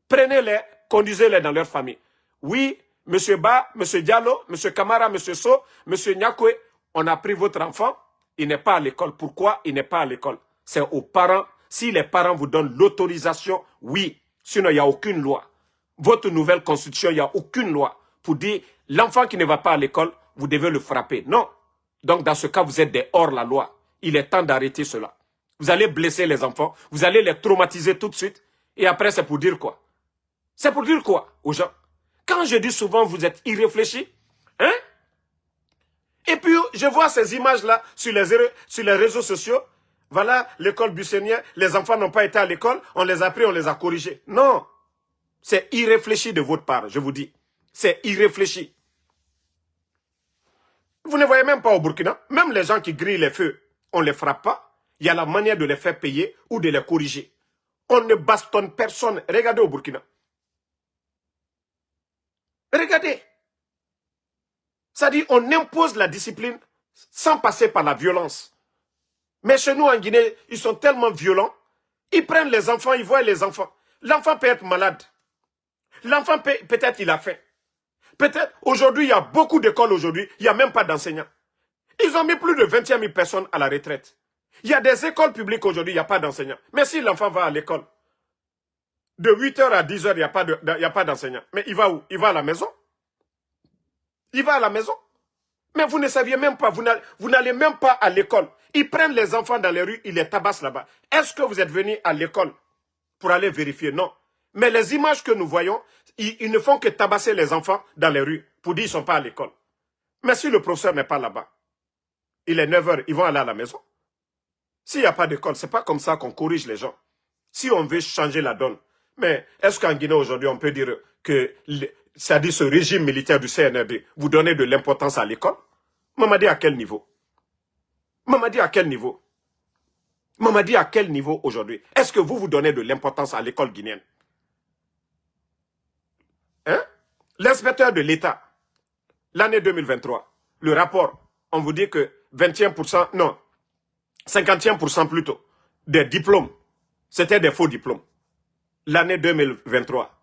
Prenez-les, conduisez-les dans leur famille. Oui, M. Ba, M. Diallo, M. Kamara, M. So, M. Nyakwe, on a pris votre enfant, il n'est pas à l'école. Pourquoi il n'est pas à l'école? C'est aux parents. Si les parents vous donnent l'autorisation, oui. Sinon, il n'y a aucune loi. Votre nouvelle constitution, il n'y a aucune loi pour dire l'enfant qui ne va pas à l'école, vous devez le frapper. Non. Donc, dans ce cas, vous êtes des hors-la-loi. Il est temps d'arrêter cela. Vous allez blesser les enfants, vous allez les traumatiser tout de suite. Et après, c'est pour dire quoi? C'est pour dire quoi aux gens? Quand je dis souvent, vous êtes irréfléchis, hein? Et puis, je vois ces images-là sur les réseaux sociaux. Voilà, l'école buissonnière, les enfants n'ont pas été à l'école, on les a pris, on les a corrigés. Non, c'est irréfléchi de votre part, je vous dis. C'est irréfléchi. Vous ne voyez même pas au Burkina, même les gens qui grillent les feux, on ne les frappe pas. Il y a la manière de les faire payer ou de les corriger. On ne bastonne personne. Regardez au Burkina. Regardez. Ça dit, on impose la discipline sans passer par la violence. Mais chez nous en Guinée, ils sont tellement violents. Ils prennent les enfants, ils voient les enfants. L'enfant peut être malade. L'enfant peut-être il a faim. Peut-être aujourd'hui, il y a beaucoup d'écoles aujourd'hui, il n'y a même pas d'enseignants. Ils ont mis plus de 21 000 personnes à la retraite. Il y a des écoles publiques aujourd'hui, il n'y a pas d'enseignants. Mais si l'enfant va à l'école, de 8h à 10h, il n'y a pas d'enseignants. Mais il va où? Il va à la maison. Il va à la maison. Mais vous ne saviez même pas, vous n'allez même pas à l'école. Ils prennent les enfants dans les rues, ils les tabassent là-bas. Est-ce que vous êtes venu à l'école pour aller vérifier? Non. Mais les images que nous voyons, ils ne font que tabasser les enfants dans les rues pour dire qu'ils ne sont pas à l'école. Mais si le professeur n'est pas là-bas, il est 9h, ils vont aller à la maison. S'il n'y a pas d'école, ce n'est pas comme ça qu'on corrige les gens. Si on veut changer la donne. Mais est-ce qu'en Guinée aujourd'hui, on peut dire que, c'est-à-dire ce régime militaire du CNRD, vous donnez de l'importance à l'école? Mamadi à quel niveau? Mamadi à quel niveau? Mamadi à quel niveau aujourd'hui? Est-ce que vous donnez de l'importance à l'école guinéenne? Hein? L'inspecteur de l'État, l'année 2023, le rapport, on vous dit que 21%, non, 51% plutôt, des diplômes, c'était des faux diplômes. L'année 2023.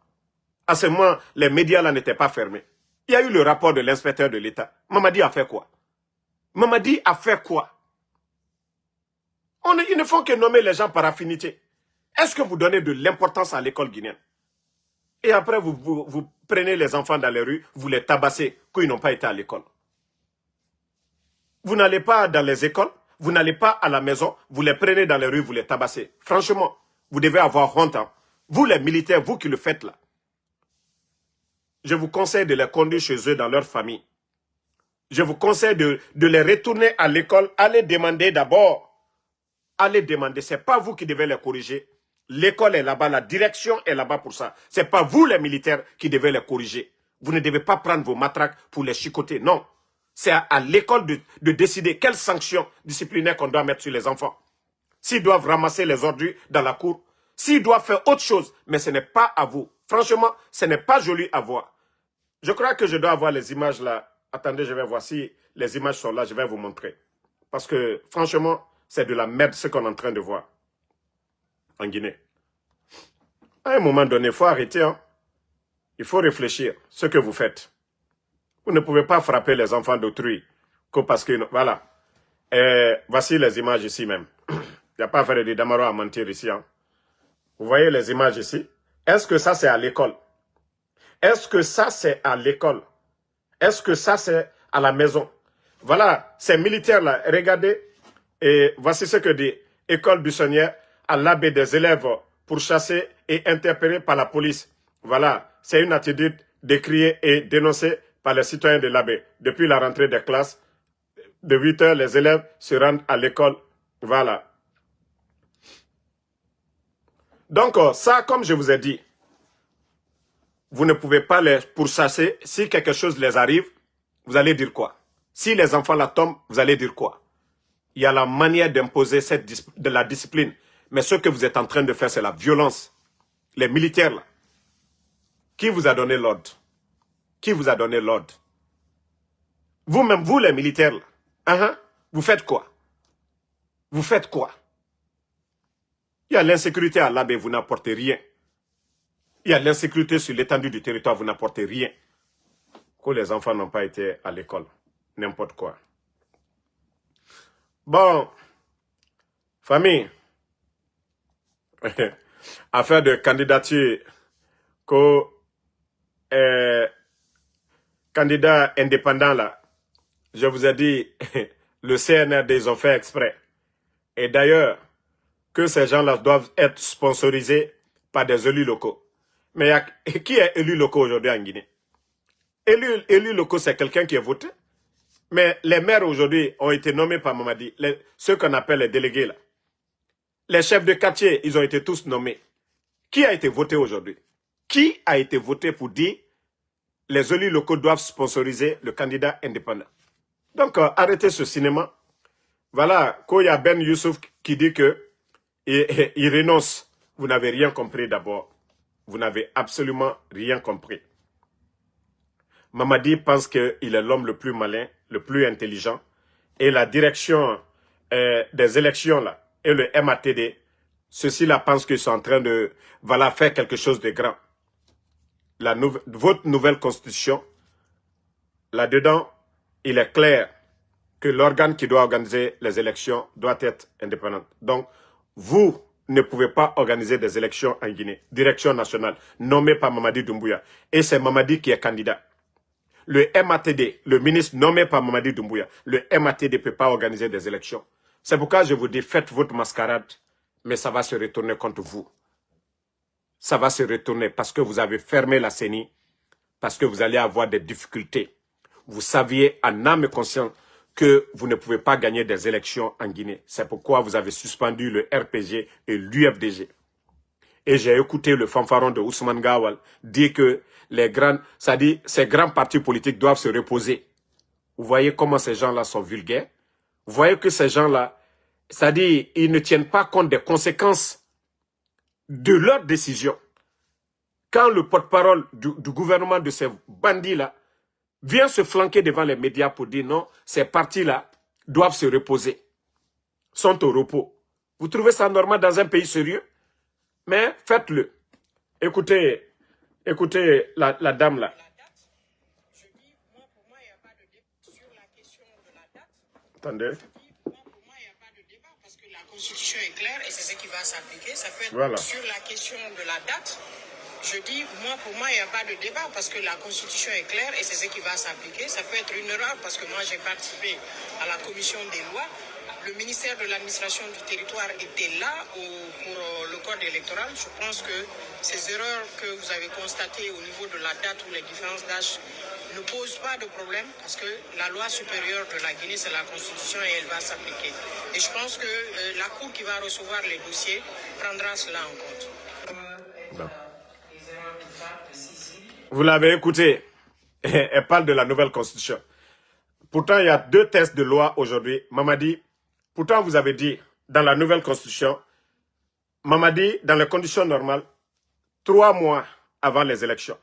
À ce moment, les médias là n'étaient pas fermés. Il y a eu le rapport de l'inspecteur de l'État. Mamadi a fait quoi? Mamadi a fait quoi? Ils ne font que nommer les gens par affinité. Est-ce que vous donnez de l'importance à l'école guinéenne? Et après, vous prenez les enfants dans les rues, vous les tabassez, qu'ils n'ont pas été à l'école. Vous n'allez pas dans les écoles, vous n'allez pas à la maison, vous les prenez dans les rues, vous les tabassez. Franchement, vous devez avoir honte. Hein. Vous les militaires, vous qui le faites là. Je vous conseille de les conduire chez eux dans leur famille. Je vous conseille de les retourner à l'école. Allez demander d'abord. Allez demander. Ce n'est pas vous qui devez les corriger. L'école est là-bas, la direction est là-bas pour ça. Ce n'est pas vous les militaires qui devez les corriger. Vous ne devez pas prendre vos matraques pour les chicoter. Non. C'est à l'école de décider quelles sanctions disciplinaires qu'on doit mettre sur les enfants. S'ils doivent ramasser les ordures dans la cour, s'ils doivent faire autre chose, mais ce n'est pas à vous. Franchement, ce n'est pas joli à voir. Je crois que je dois avoir les images là. Attendez, je vais voir si les images sont là, je vais vous montrer. Parce que, franchement, c'est de la merde ce qu'on est en train de voir en Guinée. À un moment donné, il faut arrêter. Hein. Il faut réfléchir ce que vous faites. Vous ne pouvez pas frapper les enfants d'autrui que parce que... Voilà. Et voici les images ici même. Il n'y a pas à faire de Damaro à mentir ici. Hein. Vous voyez les images ici? Est-ce que ça, c'est à l'école? Est-ce que ça, c'est à l'école? Est-ce que ça, c'est à la maison? Voilà, ces militaires-là, regardez. Et voici ce que dit École buissonnière à l'abbé des élèves pourchassés et interpellés par la police. Voilà, c'est une attitude décriée et dénoncée par les citoyens de l'abbé. Depuis la rentrée des classes, de 8h, les élèves se rendent à l'école. Voilà. Donc, ça, comme je vous ai dit, vous ne pouvez pas les pourchasser. Si quelque chose les arrive, vous allez dire quoi? Si les enfants la tombent, vous allez dire quoi? Il y a la manière d'imposer de la discipline. Mais ce que vous êtes en train de faire, c'est la violence. Les militaires, là. Qui vous a donné l'ordre? Qui vous a donné l'ordre? Vous-même, vous les militaires, là. Vous faites quoi? Vous faites quoi? Il y a l'insécurité à l'abbé, vous n'apportez rien. Il y a l'insécurité sur l'étendue du territoire, vous n'apportez rien. Que les enfants n'ont pas été à l'école. N'importe quoi. Bon, famille, affaire de candidature, candidat indépendant là, je vous ai dit, le CNRD, ils ont fait exprès. Et d'ailleurs, que ces gens-là doivent être sponsorisés par des élus locaux. Mais qui est élu locaux aujourd'hui en Guinée? Élu locaux, c'est quelqu'un qui est voté. Mais les maires aujourd'hui ont été nommés par Mamadi, ceux qu'on appelle les délégués là. Les chefs de quartier, ils ont été tous nommés. Qui a été voté aujourd'hui? Qui a été voté pour dire les élus locaux doivent sponsoriser le candidat indépendant? Donc, arrêtez ce cinéma. Voilà, quand il y a Ben Youssouf qui dit que il renonce, vous n'avez rien compris d'abord. Vous n'avez absolument rien compris. Mamadi pense qu'il est l'homme le plus malin, le plus intelligent. Et la direction des élections là, et le MATD, ceux-ci-là pensent qu'ils sont en train de faire quelque chose de grand. Votre nouvelle constitution, là-dedans, il est clair que l'organe qui doit organiser les élections doit être indépendant. Donc, vous ne pouvez pas organiser des élections en Guinée. Direction nationale, nommée par Mamadi Doumbouya. Et c'est Mamadi qui est candidat. Le MATD, le ministre nommé par Mamadi Doumbouya, le MATD ne peut pas organiser des élections. C'est pourquoi je vous dis, faites votre mascarade, mais ça va se retourner contre vous. Ça va se retourner parce que vous avez fermé la CENI, parce que vous allez avoir des difficultés. Vous saviez en âme et conscience que vous ne pouvez pas gagner des élections en Guinée. C'est pourquoi vous avez suspendu le RPG et l'UFDG. Et j'ai écouté le fanfaron de Ousmane Gawal dire que ces grands partis politiques doivent se reposer. Vous voyez comment ces gens-là sont vulgaires. Vous voyez que ces gens-là, c'est-à-dire, ils ne tiennent pas compte des conséquences de leurs décisions. Quand le porte-parole du gouvernement de ces bandits-là vient se flanquer devant les médias pour dire non, ces partis-là doivent se reposer, sont au repos. Vous trouvez ça normal dans un pays sérieux? Mais faites-le. Écoutez la dame là. Je dis, moi, pour moi, il n'y a pas de débat sur la question de la date. Attendez. Pour moi, il n'y a pas de débat parce que la Constitution est claire et c'est ce qui va s'appliquer. Ça peut être Voilà. sur la question de la date. Je dis, pour moi, il n'y a pas de débat parce que la Constitution est claire et c'est ce qui va s'appliquer. Ça peut être une erreur parce que moi, j'ai participé à la commission des lois. Le ministère de l'administration du territoire était là pour le code électoral. Je pense que ces erreurs que vous avez constatées au niveau de la date ou les différences d'âge ne posent pas de problème parce que la loi supérieure de la Guinée, c'est la Constitution et elle va s'appliquer. Et je pense que la Cour qui va recevoir les dossiers prendra cela en compte. Non. Vous l'avez écouté. Elle parle de la nouvelle constitution. Pourtant, il y a 2 textes de loi aujourd'hui. Mamadi, pourtant vous avez dit, dans la nouvelle constitution, Mamadi, dans les conditions normales, 3 mois avant les élections,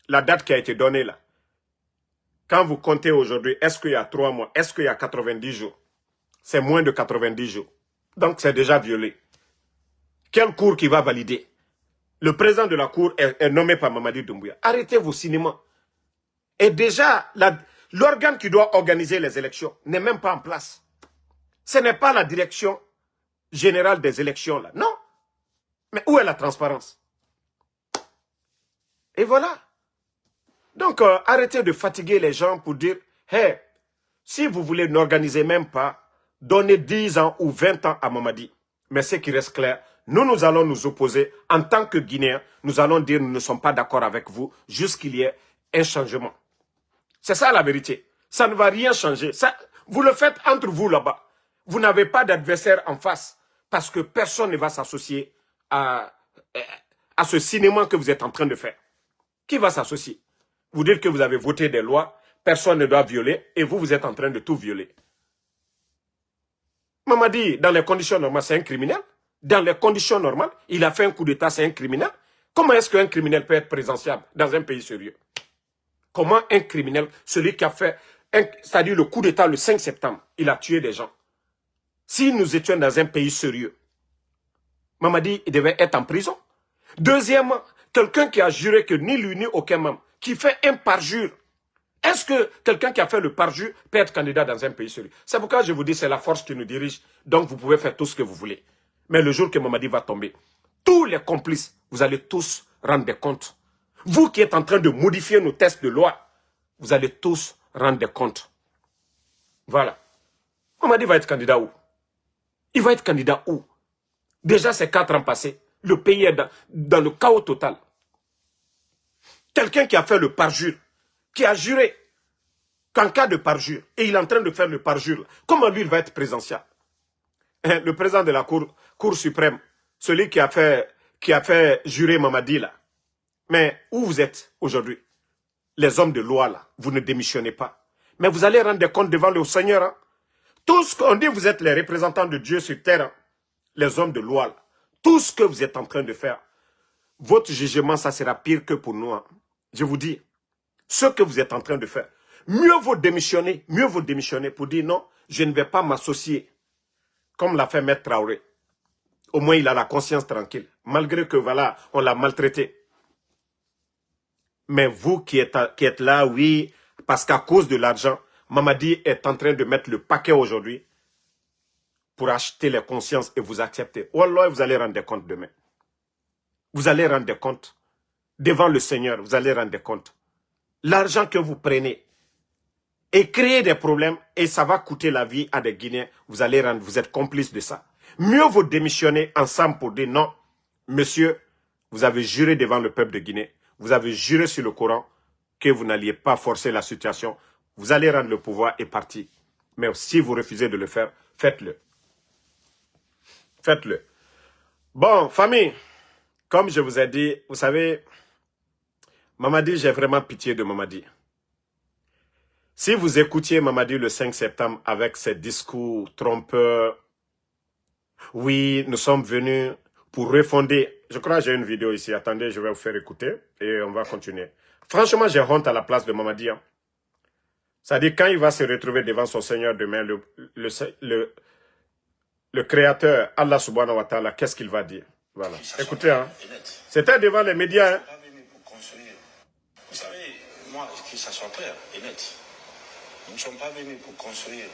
la date qui a été donnée là, quand vous comptez aujourd'hui, est-ce qu'il y a 3 mois, est-ce qu'il y a 90 jours? C'est moins de 90 jours. Donc c'est déjà violé. Quelle cour qui va valider? Le président de la cour est nommé par Mamadi Doumbouya. Arrêtez vos cinémas. Et déjà, l'organe qui doit organiser les élections n'est même pas en place. Ce n'est pas la direction générale des élections là. Non. Mais où est la transparence? Et voilà. Donc, arrêtez de fatiguer les gens pour dire, hey, si vous voulez n'organiser même pas, donnez 10 ans ou 20 ans à Mamadi. Mais ce qui reste clair, nous allons nous opposer en tant que Guinéens. Nous allons dire nous ne sommes pas d'accord avec vous jusqu'il y ait un changement. C'est ça la vérité. Ça ne va rien changer. Ça, vous le faites entre vous là-bas. Vous n'avez pas d'adversaire en face parce que personne ne va s'associer à ce cinéma que vous êtes en train de faire. Qui va s'associer? Vous dites que vous avez voté des lois, personne ne doit violer et vous êtes en train de tout violer. Mamadi, dans les conditions normales, c'est un criminel. Dans les conditions normales, il a fait un coup d'État, c'est un criminel. Comment est-ce qu'un criminel peut être présidentiable dans un pays sérieux? Comment un criminel, celui qui a fait, c'est-à-dire le coup d'État le 5 septembre, il a tué des gens. Si nous étions dans un pays sérieux, Mamadi il devait être en prison. Deuxièmement, quelqu'un qui a juré que ni lui ni aucun membre, qui fait un parjure. Est-ce que quelqu'un qui a fait le parjure peut être candidat dans un pays sérieux? C'est pourquoi je vous dis, c'est la force qui nous dirige. Donc vous pouvez faire tout ce que vous voulez. Mais le jour que Mamadi va tomber, tous les complices, vous allez tous rendre des comptes. Vous qui êtes en train de modifier nos textes de loi, vous allez tous rendre des comptes. Voilà. Mamadi va être candidat où? Il va être candidat où? Déjà, ces 4 ans passés, le pays est dans le chaos total. Quelqu'un qui a fait le parjure, qui a juré qu'en cas de parjure, et il est en train de faire le parjure, comment lui il va être présidentiable? Le président de la Cour suprême, celui qui a fait jurer Mamadi là. Mais où vous êtes aujourd'hui? Les hommes de loi là, vous ne démissionnez pas. Mais vous allez rendre des comptes devant le Seigneur. Hein? Tout ce qu'on dit, vous êtes les représentants de Dieu sur terre. Hein? Les hommes de loi là. Tout ce que vous êtes en train de faire, votre jugement, ça sera pire que pour nous. Hein? Je vous dis, ce que vous êtes en train de faire, mieux vaut démissionner pour dire non, je ne vais pas m'associer. Comme l'a fait Maître Traoré. Au moins, il a la conscience tranquille. Malgré que, voilà, on l'a maltraité. Mais vous qui êtes là, oui, parce qu'à cause de l'argent, Mamadi est en train de mettre le paquet aujourd'hui pour acheter les consciences et vous accepter. Wallah, vous allez rendre compte demain. Vous allez rendre compte devant le Seigneur, vous allez rendre compte. L'argent que vous prenez et créer des problèmes et ça va coûter la vie à des Guinéens, vous allez rendre, vous êtes complices de ça. Mieux vous démissionner ensemble pour dire non, monsieur, vous avez juré devant le peuple de Guinée, vous avez juré sur le Coran que vous n'alliez pas forcer la situation, vous allez rendre le pouvoir et partir. Mais si vous refusez de le faire, faites-le. Faites-le. Bon, famille, comme je vous ai dit, vous savez, Mamadi, j'ai vraiment pitié de Mamadi. Si vous écoutiez Mamadi le 5 septembre avec ses discours trompeurs, oui, nous sommes venus pour refonder. Je crois que j'ai une vidéo ici. Attendez, je vais vous faire écouter et on va continuer. Franchement, j'ai honte à la place de Mamadi. Hein. C'est-à-dire, quand il va se retrouver devant son Seigneur demain, le Créateur, Allah subhanahu wa ta'ala, qu'est-ce qu'il va dire? Voilà. Écoutez, hein. C'était devant les médias. Hein. Vous savez, moi, que ça soit clair et net, nous ne sommes pas venus pour construire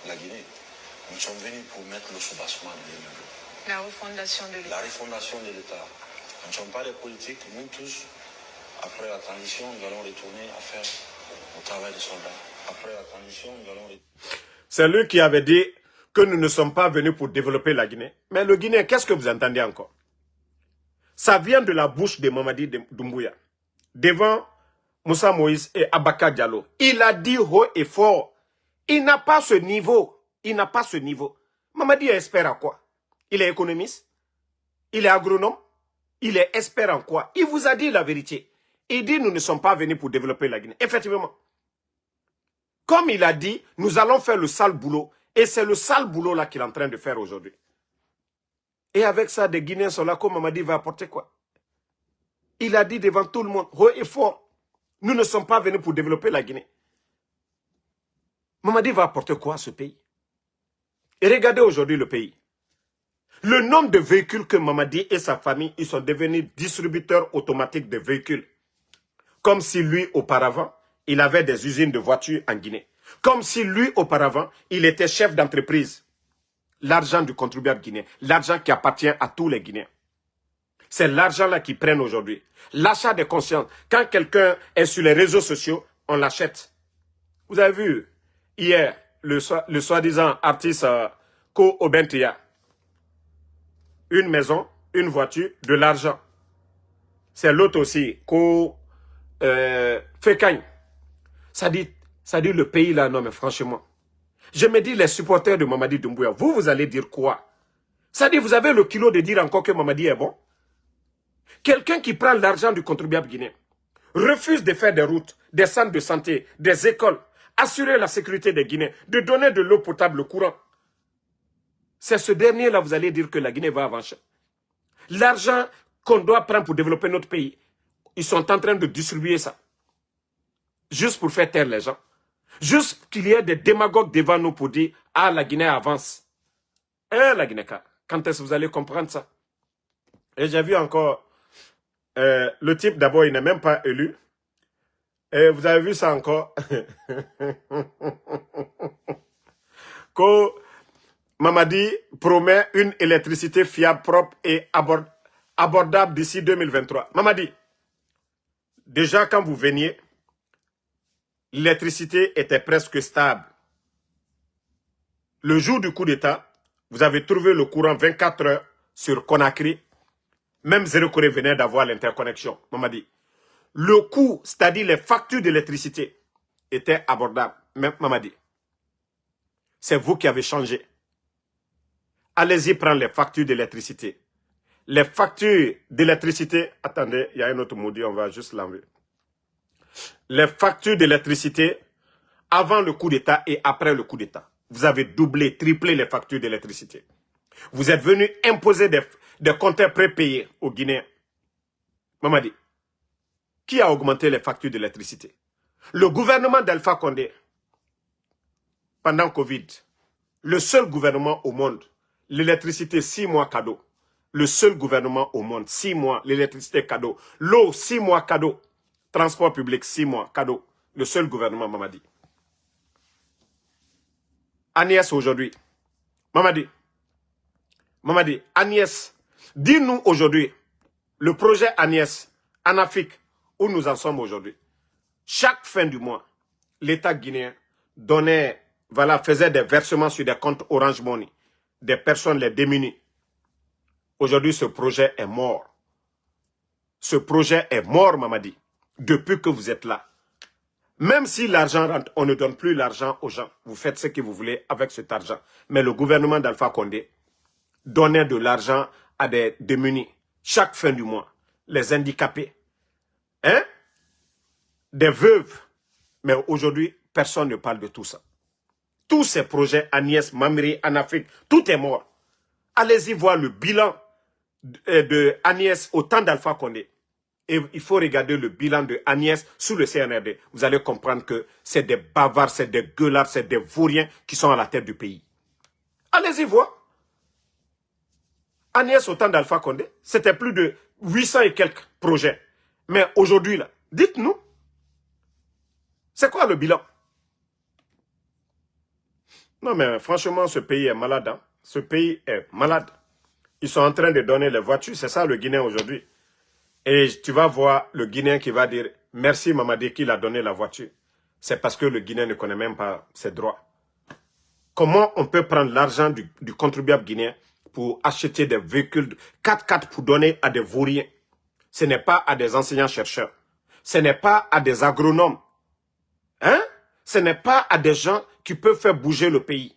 la Guinée. Nous sommes venus pour mettre le soubassement de l'immeuble. La refondation de l'État. La refondation de l'État. Nous ne sommes pas des politiques. Nous tous, après la transition, nous allons retourner à faire le travail des soldats. Après la transition, nous allons... C'est lui qui avait dit que nous ne sommes pas venus pour développer la Guinée. Mais le Guinéen, qu'est-ce que vous entendez encore? Ça vient de la bouche de Mamadi Doumbouya. Devant Moussa Moïse et Abaka Diallo. Il a dit haut et fort. Il n'a pas ce niveau. Il n'a pas ce niveau. Mamadi est expert en quoi? Il est économiste? Il est agronome? Il est expert en quoi? Il vous a dit la vérité. Il dit nous ne sommes pas venus pour développer la Guinée. Effectivement. Comme il a dit, nous allons faire le sale boulot. Et c'est le sale boulot là qu'il est en train de faire aujourd'hui. Et avec ça, des Guinéens sont là, comme Mamadi va apporter quoi? Il a dit devant tout le monde, haut et fort, nous ne sommes pas venus pour développer la Guinée. Mamadi va apporter quoi à ce pays? Et regardez aujourd'hui le pays. Le nombre de véhicules que Mamadi et sa famille, ils sont devenus distributeurs automatiques de véhicules. Comme si lui, auparavant, il avait des usines de voitures en Guinée. Comme si lui, auparavant, il était chef d'entreprise. L'argent du contribuable guinéen, l'argent qui appartient à tous les Guinéens. C'est l'argent-là qu'ils prennent aujourd'hui. L'achat des consciences. Quand quelqu'un est sur les réseaux sociaux, on l'achète. Vous avez vu, hier, le soi-disant artiste Ko Obentia. Une maison, une voiture, de l'argent. C'est l'autre aussi, Ko Fekany. Ça dit le pays là, non mais franchement. Je me dis les supporters de Mamadi Doumbouya, vous allez dire quoi? Ça dit vous avez le kilo de dire encore que Mamadi est bon? Quelqu'un qui prend l'argent du contribuable guinéen, refuse de faire des routes, des centres de santé, des écoles, assurer la sécurité des Guinéens, de donner de l'eau potable, le courant. C'est ce dernier-là, vous allez dire que la Guinée va avancer. L'argent qu'on doit prendre pour développer notre pays, ils sont en train de distribuer ça. Juste pour faire taire les gens. Juste qu'il y ait des démagogues devant nous pour dire « Ah, la Guinée avance. » Hein, la Guinée, quand est-ce que vous allez comprendre ça? Et j'ai vu encore, le type d'abord, il n'est même pas élu. Et vous avez vu ça encore. Que Mamadi promet une électricité fiable, propre et abordable d'ici 2023. Mamadi, déjà quand vous veniez, l'électricité était presque stable. Le jour du coup d'État, vous avez trouvé le courant 24 heures sur Conakry. Même Zéro Corée venait d'avoir l'interconnexion. Mamadi. Le coût, c'est-à-dire les factures d'électricité, étaient abordables. Même Mamadi. C'est vous qui avez changé. Allez-y prendre les factures d'électricité. Les factures d'électricité, attendez, il y a un autre maudit, on va juste l'enlever. Les factures d'électricité avant le coup d'État et après le coup d'État. Vous avez doublé, triplé les factures d'électricité. Vous êtes venu imposer des compteurs prépayés aux Guinéens. Mamadi, qui a augmenté les factures d'électricité? Le gouvernement d'Alpha Condé, pendant Covid, le seul gouvernement au monde, l'électricité 6 mois cadeau. Le seul gouvernement au monde, 6 mois, l'électricité cadeau. L'eau, 6 mois cadeau. Transport public, 6 mois cadeau. Le seul gouvernement, Mamadi. Agnès aujourd'hui. Mamadi, Agnès, dis-nous aujourd'hui, le projet Agnès, en Afrique, où nous en sommes aujourd'hui. Chaque fin du mois, l'État guinéen donnait, voilà, faisait des versements sur des comptes Orange Money, des personnes les démunies. Aujourd'hui, ce projet est mort. Ce projet est mort, Mamadi, depuis que vous êtes là. Même si l'argent rentre, on ne donne plus l'argent aux gens. Vous faites ce que vous voulez avec cet argent. Mais le gouvernement d'Alpha Condé donnait de l'argent à des démunis chaque fin du mois. Les handicapés, hein? Des veuves. Mais aujourd'hui, personne ne parle de tout ça. Tous ces projets, Agnès, Mamiri, en Afrique, tout est mort. Allez-y voir le bilan de Agnès au temps d'Alpha Condé. Et il faut regarder le bilan de Agnès sous le CNRD. Vous allez comprendre que c'est des bavards, c'est des gueulards, c'est des vauriens qui sont à la tête du pays. Allez-y voir. Agnès au temps d'Alpha Condé, c'était plus de 800 et quelques projets. Mais aujourd'hui, là, dites-nous, c'est quoi le bilan? Non mais franchement, ce pays est malade. Hein? Ce pays est malade. Ils sont en train de donner les voitures, c'est ça le Guinéen aujourd'hui. Et tu vas voir le Guinéen qui va dire « Merci Mamadi qu'il a donné la voiture ». C'est parce que le Guinéen ne connaît même pas ses droits. Comment on peut prendre l'argent du contribuable guinéen pour acheter des véhicules 4x4 pour donner à des vauriens? Ce n'est pas à des enseignants-chercheurs. Ce n'est pas à des agronomes. Hein? Ce n'est pas à des gens qui peuvent faire bouger le pays.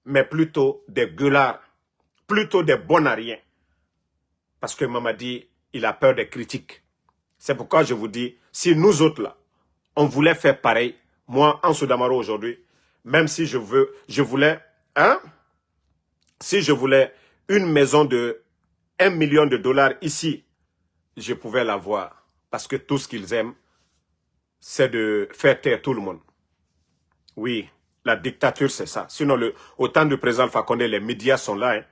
Mais plutôt des gueulards. Plutôt des bons à rien. Parce que Mamadi, il a peur des critiques. C'est pourquoi je vous dis, si nous autres là, on voulait faire pareil, moi, Ansou Damaro aujourd'hui, même si je voulais, hein, si je voulais une maison de 1 million de dollars ici, je pouvais l'avoir. Parce que tout ce qu'ils aiment, c'est de faire taire tout le monde. Oui, la dictature, c'est ça. Sinon, au temps du président Alpha Condé, les médias sont là. Hein.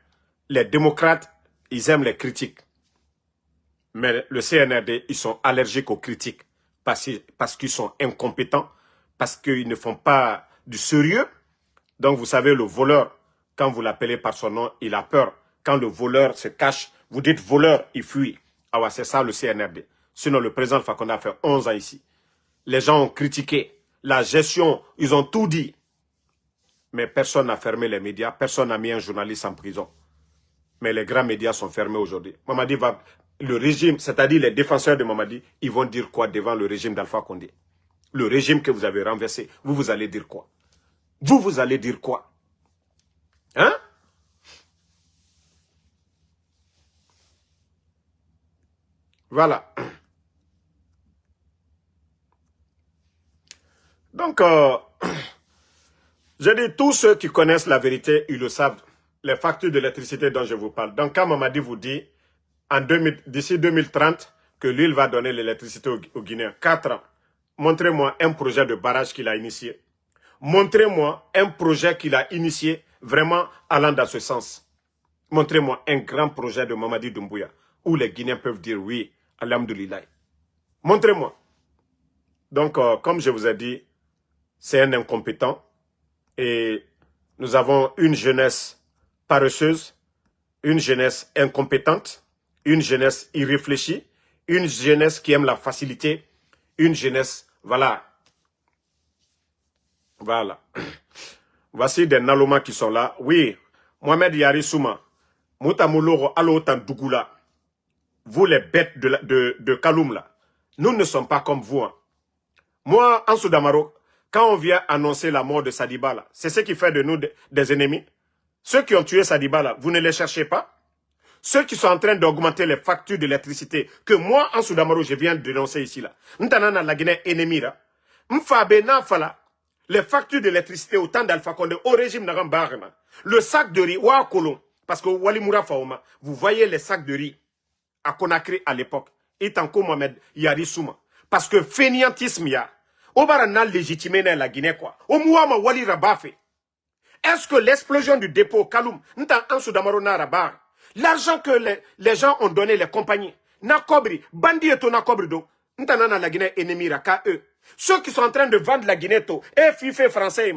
Les démocrates, ils aiment les critiques. Mais le CNRD, ils sont allergiques aux critiques parce qu'ils sont incompétents, parce qu'ils ne font pas du sérieux. Donc, vous savez, le voleur, quand vous l'appelez par son nom, il a peur. Quand le voleur se cache, vous dites voleur, il fuit. Ah ouais, c'est ça le CNRD. Sinon, le président Alpha Condé a fait 11 ans ici. Les gens ont critiqué la gestion, ils ont tout dit. Mais personne n'a fermé les médias, personne n'a mis un journaliste en prison. Mais les grands médias sont fermés aujourd'hui. Mamadi va... Le régime, c'est-à-dire les défenseurs de Mamadi, ils vont dire quoi devant le régime d'Alpha Condé? Le régime que vous avez renversé, vous allez dire quoi? Vous allez dire quoi? Hein? Voilà. Donc, je dis, tous ceux qui connaissent la vérité, ils le savent. Les factures d'électricité dont je vous parle. Donc, quand Mamadi vous dit, d'ici 2030, que lui, il va donner l'électricité aux Guinéens, 4 ans, montrez-moi un projet de barrage qu'il a initié. Montrez-moi un projet qu'il a initié vraiment allant dans ce sens. Montrez-moi un grand projet de Mamadi Doumbouya où les Guinéens peuvent dire oui, alhamdoulilah. Montrez-moi. Donc, comme je vous ai dit, c'est un incompétent et nous avons une jeunesse paresseuse, une jeunesse incompétente, une jeunesse irréfléchie, une jeunesse qui aime la facilité, une jeunesse, voilà. Voilà. Voici des Naloma qui sont là. Oui, Mohamed Yari Souma, Moutamouloro Alotan Dougoula, vous les bêtes de Kaloum là, nous ne sommes pas comme vous. Hein. Moi, Ansou Damaro, quand on vient annoncer la mort de Sadibala, c'est ce qui fait de nous des ennemis. Ceux qui ont tué Sadibala, vous ne les cherchez pas. Ceux qui sont en train d'augmenter les factures d'électricité, que moi, Ansou Damaro, je viens de dénoncer ici là. N'tanana la Guinée ennemie là. M'fabe n'afala. Les factures d'électricité au temps d'Alpha Condé, au régime Narambarma. Le sac de riz, wa Kolon, parce que Wali Moura Faoma, vous voyez les sacs de riz à Conakry à l'époque. Et tant que Mohamed Yari Souma. Parce que fainéantisme ya. Obarana légitimé dans la Guinée quoi. Au Mouama Wali Rabafe. Est-ce que l'explosion du dépôt Kaloum, n'ta Ansou Damaro na Rabar, l'argent que les gens ont donné, les compagnies, Nakobri, Bandi et Nakobri do, n'ta nana la Guinée ennemie ka eux. Ceux qui sont en train de vendre la Guinée, et FIFE français,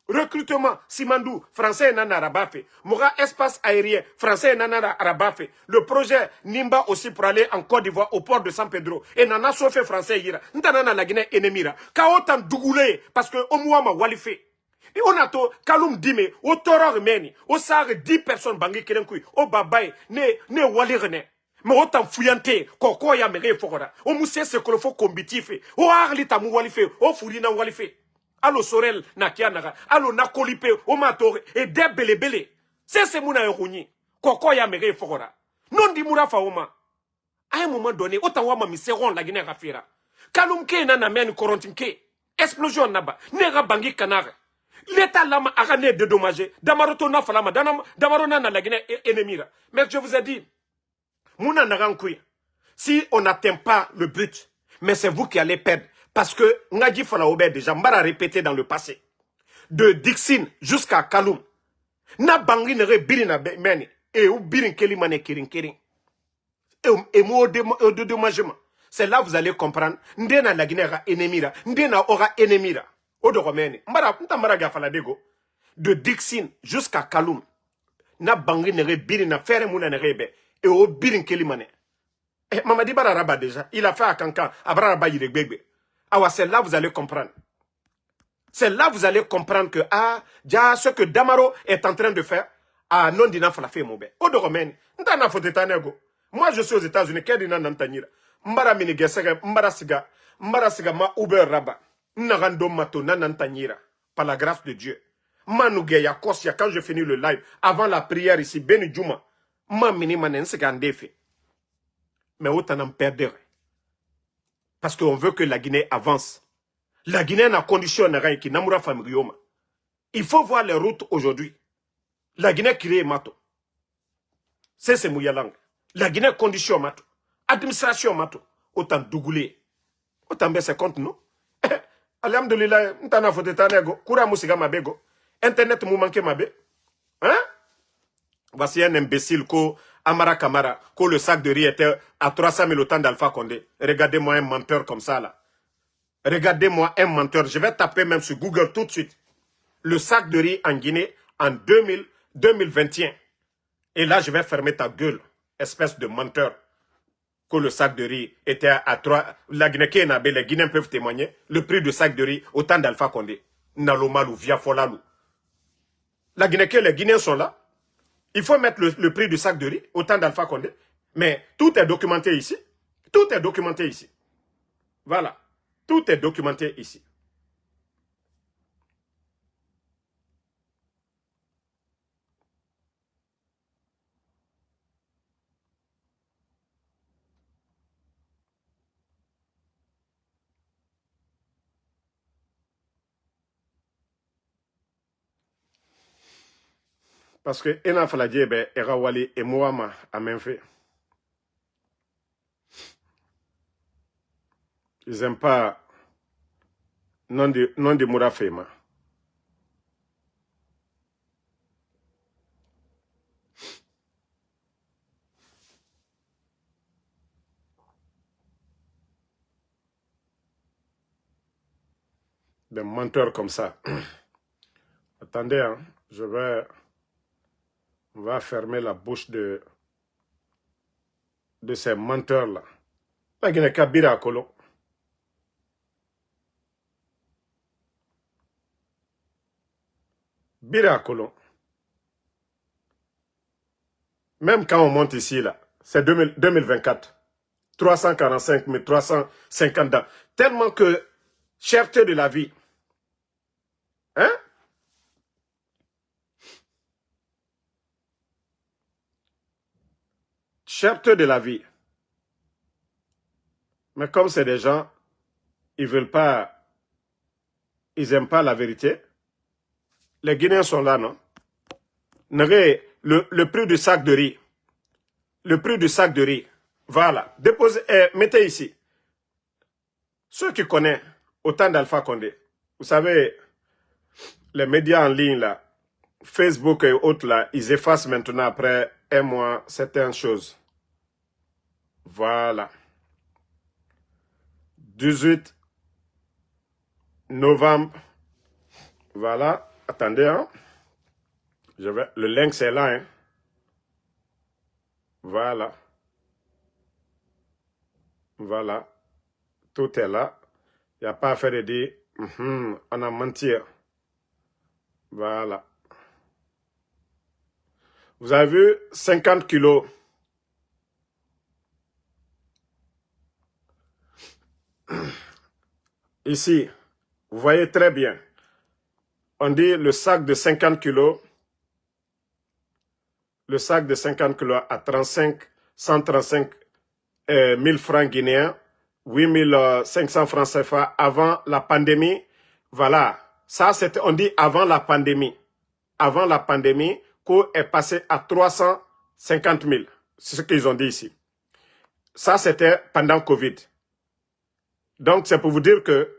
Recrutement, Simandou, français nana arabafe. Moura espace aérien, français nana arabafe. Le projet Nimba aussi pour aller en Côte d'Ivoire au port de San Pedro. Et nana fait français ira. Ntanana la Guinée enemira. Kaotan dougoulé parce que Omouama walife. Et on a to Kaloum Dime, au Toror Meni, au Sahara 10 personnes bangi Kerenkui, au Babaye, ne walirene. Mais autant fouillante, koko ya mere fokora. Au Moussé se kolofo kombitif, au Arlita mouwalife, au Fourina walife. Allo Sorel nakianaga, allo nakolipe, o matore, et des bele. C'est mouna yoruni. Koko ya mere fokora. Non di moura faoma. À un moment donné, autant wama miseron la Guinée rafira. Kaloum ke nana meni korontinke. Explosion naba. Nera bangi kanare. L'État lama a gagné dédommagé. Damaroto na falama. Damarona na la Guinée ennemie. Mais je vous ai dit, mouna narankoui. Si on n'atteint pas le but, mais c'est vous qui allez perdre. Parce que, Ngadji Falaoube déjà, m'bara répété dans le passé. De Dixine jusqu'à Kaloum. Na bangi nere birina meni. Et ou birin kelimane kirin. Et moi, au dédommagement. C'est là que vous allez comprendre. Ndena la Guinée ennemi. Ndena aura ennemi. De Dixine jusqu'à Kaloum. Na bangi nere birina fere mouna nerebe. Et au birin kelimane. Mamadi Bararaba déjà. Il a fait à Kankan. Abraraba yiregbegbe. Ah, c'est là que vous allez comprendre. C'est là que vous allez comprendre que, déjà, ce que Damaro est en train de faire, non dina falafé moube. Odoromène, n'tana fotetanego. Moi, je suis aux États-Unis, qu'est-ce nantanira. Mbara minigesega, mbara siga ma Uber raba. N'arando mato nantanira. Par la grâce de Dieu. Manougeya kosia, quand je finis le live, avant la prière ici, Beni Djouma, ma mini manen segandefe. Mais autant en perdre. Parce qu'on veut que la Guinée avance. La Guinée n'a condition qui n'amoura familioma. Il faut voir les routes aujourd'hui. La Guinée crée mato. C'est Mouyalang. La Guinée condition mato. Administration mato. Autant dougoulé. Autant baisser compte nous. Alhamdulillah, n'tana fote tanego. Koura moussiga mabego. Internet mou manque mabe. Hein? Voici un imbécile ko Amara Kamara, que le sac de riz était à 300 000 au temps d'Alpha Condé. Regardez-moi un menteur comme ça, là. Regardez-moi un menteur. Je vais taper même sur Google tout de suite. Le sac de riz en Guinée en 2021. Et là, je vais fermer ta gueule, espèce de menteur. Que le sac de riz était à 3... La Guinée, les Guinéens peuvent témoigner. Le prix du sac de riz au temps d'Alpha Condé. Nalomalou, Via Folalou. La Guinée, les Guinéens sont là. Il faut mettre le prix du sac de riz au temps d'Alpha Condé. Mais tout est documenté ici. Tout est documenté ici. Voilà. Tout est documenté ici. Parce que Ena Faladjebe, Erawali et Moama a même fait. Ils n'aiment pas non de Mourafema. Des menteurs comme ça. Attendez, hein, on va fermer la bouche de ces menteurs-là. La Guinée Kabira Kolo. Bira Kolo. Même quand on monte ici, là, c'est 2024. 345 000, 350 ans. Tellement que, cherté de la vie. Hein? Cherté de la vie. Mais comme c'est des gens, ils n'aiment pas la vérité. Les Guinéens sont là, non? Le prix du sac de riz. Le prix du sac de riz. Voilà. Déposez, mettez ici. Ceux qui connaissent autant d'Alpha Condé, vous savez, les médias en ligne, là, Facebook et autres, là, ils effacent maintenant après un mois certaines choses. Voilà. 18 novembre. Voilà. Attendez, hein. Le lynx est là, hein. Voilà. Voilà. Tout est là. Il n'y a pas à faire de dire, on a menti. Voilà. Vous avez vu 50 kilos. Ici, vous voyez très bien. On dit le sac de 50 kilos. Le sac de 50 kilos à 135 000 francs guinéens. 8 500 francs CFA avant la pandémie. Voilà. Ça, on dit avant la pandémie. Avant la pandémie, coût est passé à 350 000. C'est ce qu'ils ont dit ici. Ça, c'était pendant Covid. Donc, c'est pour vous dire que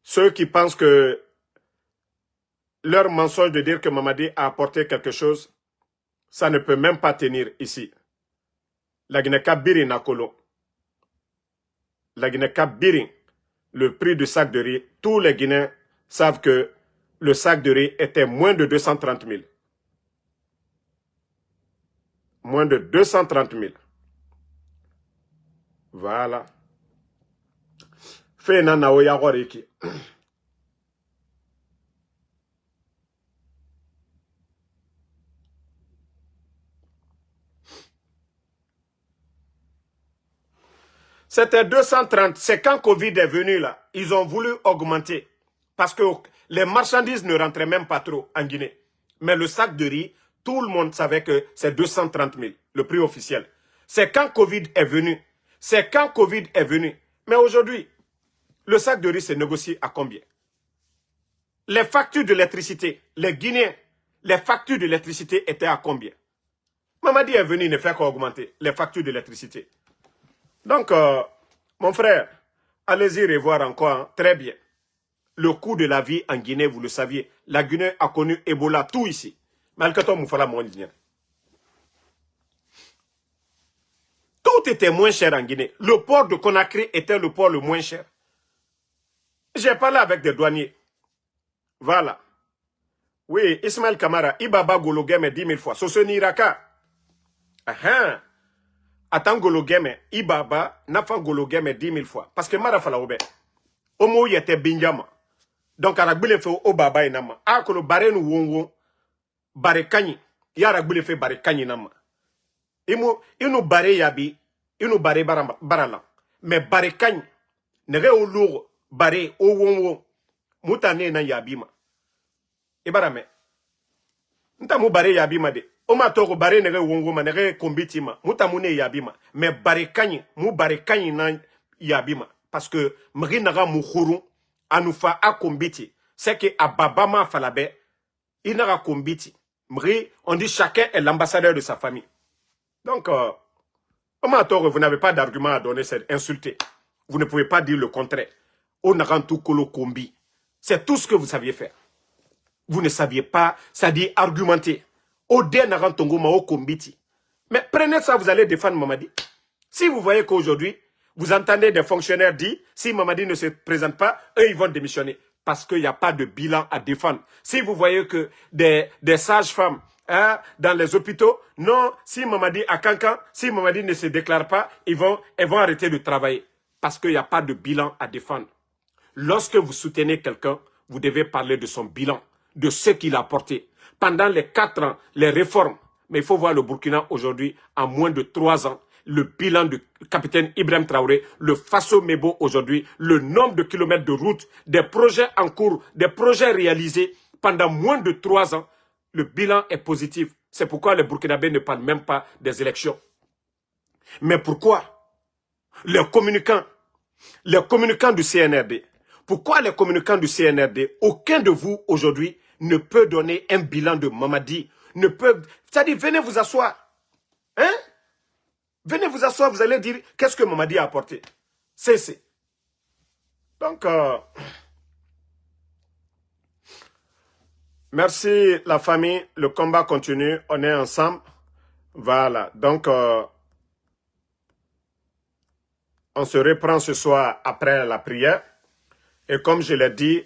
ceux qui pensent que leur mensonge de dire que Mamadi a apporté quelque chose, ça ne peut même pas tenir ici. La Guinée-Kabiri Nakolo. La Guinée-Kabiri, le prix du sac de riz, tous les Guinéens savent que le sac de riz était moins de 230 000. Moins de 230 000. Voilà. Fena Naoya Horiki. C'était 230. C'est quand Covid est venu là. Ils ont voulu augmenter. Parce que les marchandises ne rentraient même pas trop en Guinée. Mais le sac de riz, tout le monde savait que c'est 230 000, le prix officiel. C'est quand Covid est venu. C'est quand Covid est venu. Mais aujourd'hui, le sac de riz s'est négocié à combien? Les factures d'électricité, les Guinéens, les factures d'électricité étaient à combien? Mamadi est venu ne faire qu'augmenter les factures d'électricité. Donc, mon frère, allez-y revoir encore, hein, très bien. Le coût de la vie en Guinée, vous le saviez. La Guinée a connu Ebola, tout ici. Tout était moins cher en Guinée. Le port de Conakry était le port le moins cher. J'ai parlé avec des douaniers. Voilà. Oui, Ismaël Kamara, Ibaba Gologeme 10 000 fois. Soso Niraka. Attends Gologeme, Ibaba, Nafa Gologeme 10 000 fois. Parce que Marafala Obe. Omo yete Binjama. Donc, Aragbile fait au Baba Inama. Akolo Barenu Wongo. Barekanyi. Yaragbile fait Barekanyi Nama. Inu Bare Yabi. Inu Bare Barala. Mais Barekanyi. Nere au lourd. Bare au Wongo. Moutane na Yabima. Ibarame. Ntamu Bare Yabima de. Oma toko Bare nere Wongo ma nere kombitima. Moutamune Yabima. Mais Barekanyi. Mou Barekanyi na Yabima. Parce que Mrinaga Moukourou. Anoufa a kombiti. C'est que à Babama Falabe, il n'a pas kombiti. On dit chacun est l'ambassadeur de sa famille. Donc, vous n'avez pas d'argument à donner, c'est insulté. Vous ne pouvez pas dire le contraire. On n'a tout kolo kombi. C'est tout ce que vous saviez faire. Vous ne saviez pas, ça dit argumenter. Ode n'a tongo mao kombiti. Mais prenez ça, vous allez défendre Mamadi. Si vous voyez qu'aujourd'hui, vous entendez des fonctionnaires dire, si Mamadi ne se présente pas, eux, ils vont démissionner. Parce qu'il n'y a pas de bilan à défendre. Si vous voyez que des sages-femmes dans les hôpitaux, non, si Mamadi a Kankan, si Mamadi ne se déclare pas, elles vont arrêter de travailler. Parce qu'il n'y a pas de bilan à défendre. Lorsque vous soutenez quelqu'un, vous devez parler de son bilan, de ce qu'il a apporté. Pendant les 4 ans, les réformes. Mais il faut voir le Burkina aujourd'hui, en moins de 3 ans, le bilan du capitaine Ibrahim Traoré, le Faso Mebo aujourd'hui, le nombre de kilomètres de route, des projets en cours, des projets réalisés pendant moins de 3 ans, le bilan est positif. C'est pourquoi les Burkinabés ne parlent même pas des élections. Mais pourquoi les communicants du CNRD, pourquoi les communicants du CNRD, aucun de vous aujourd'hui ne peut donner un bilan de Mamadi, ne peut, c'est-à-dire venez vous asseoir, hein? Venez vous asseoir, vous allez dire qu'est-ce que Mamadi a apporté. C'est. Donc, merci la famille, le combat continue, on est ensemble. Voilà, donc, on se reprend ce soir après la prière. Et comme je l'ai dit,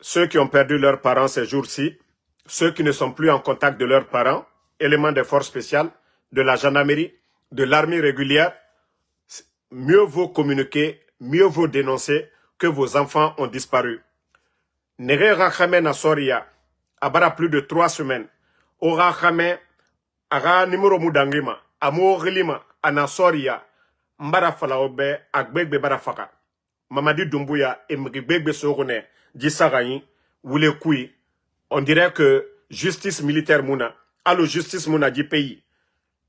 ceux qui ont perdu leurs parents ces jours-ci, ceux qui ne sont plus en contact de leurs parents, éléments des forces spéciales, de la gendarmerie, de l'armée régulière, mieux vaut communiquer, mieux vaut dénoncer que vos enfants ont disparu. Nere Rakhame Nasoria, abara plus de 3 semaines, au Rakhame, aga numéro Moudangima, amo Rilima, Anasoria, Mbara Falaobe, Agbegbe Barafaka. Mamadi Doumbouya et Mribegbe Sorone, Djissarayi, Woulekui, on dirait que justice militaire Mouna, allo justice Mouna du pays,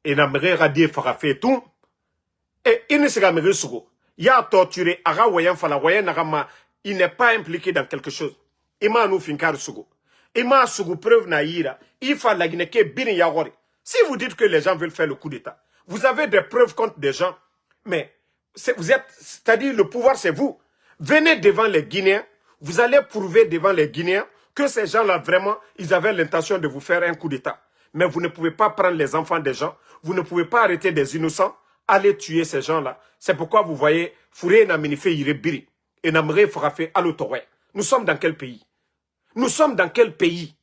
et Namre Radi Farafé tout, et il ne sera pas sugo. Il a torturé, Ara Wayan Fala, Wayan Narama, il n'est pas impliqué dans quelque chose. Il m'a nous finkar sugo. Il m'a sugo preuve naïra, il faut la Guinée bin yawari. Si vous dites que les gens veulent faire le coup d'État, vous avez des preuves contre des gens, mais vous êtes, c'est-à-dire le pouvoir c'est vous. Venez devant les Guinéens, vous allez prouver devant les Guinéens que ces gens-là vraiment, ils avaient l'intention de vous faire un coup d'État. Mais vous ne pouvez pas prendre les enfants des gens, vous ne pouvez pas arrêter des innocents, aller tuer ces gens-là. C'est pourquoi vous voyez, Fouré n'a minifé Irebiri et Namre Frafé à l'Otoré. Nous sommes dans quel pays? Nous sommes dans quel pays?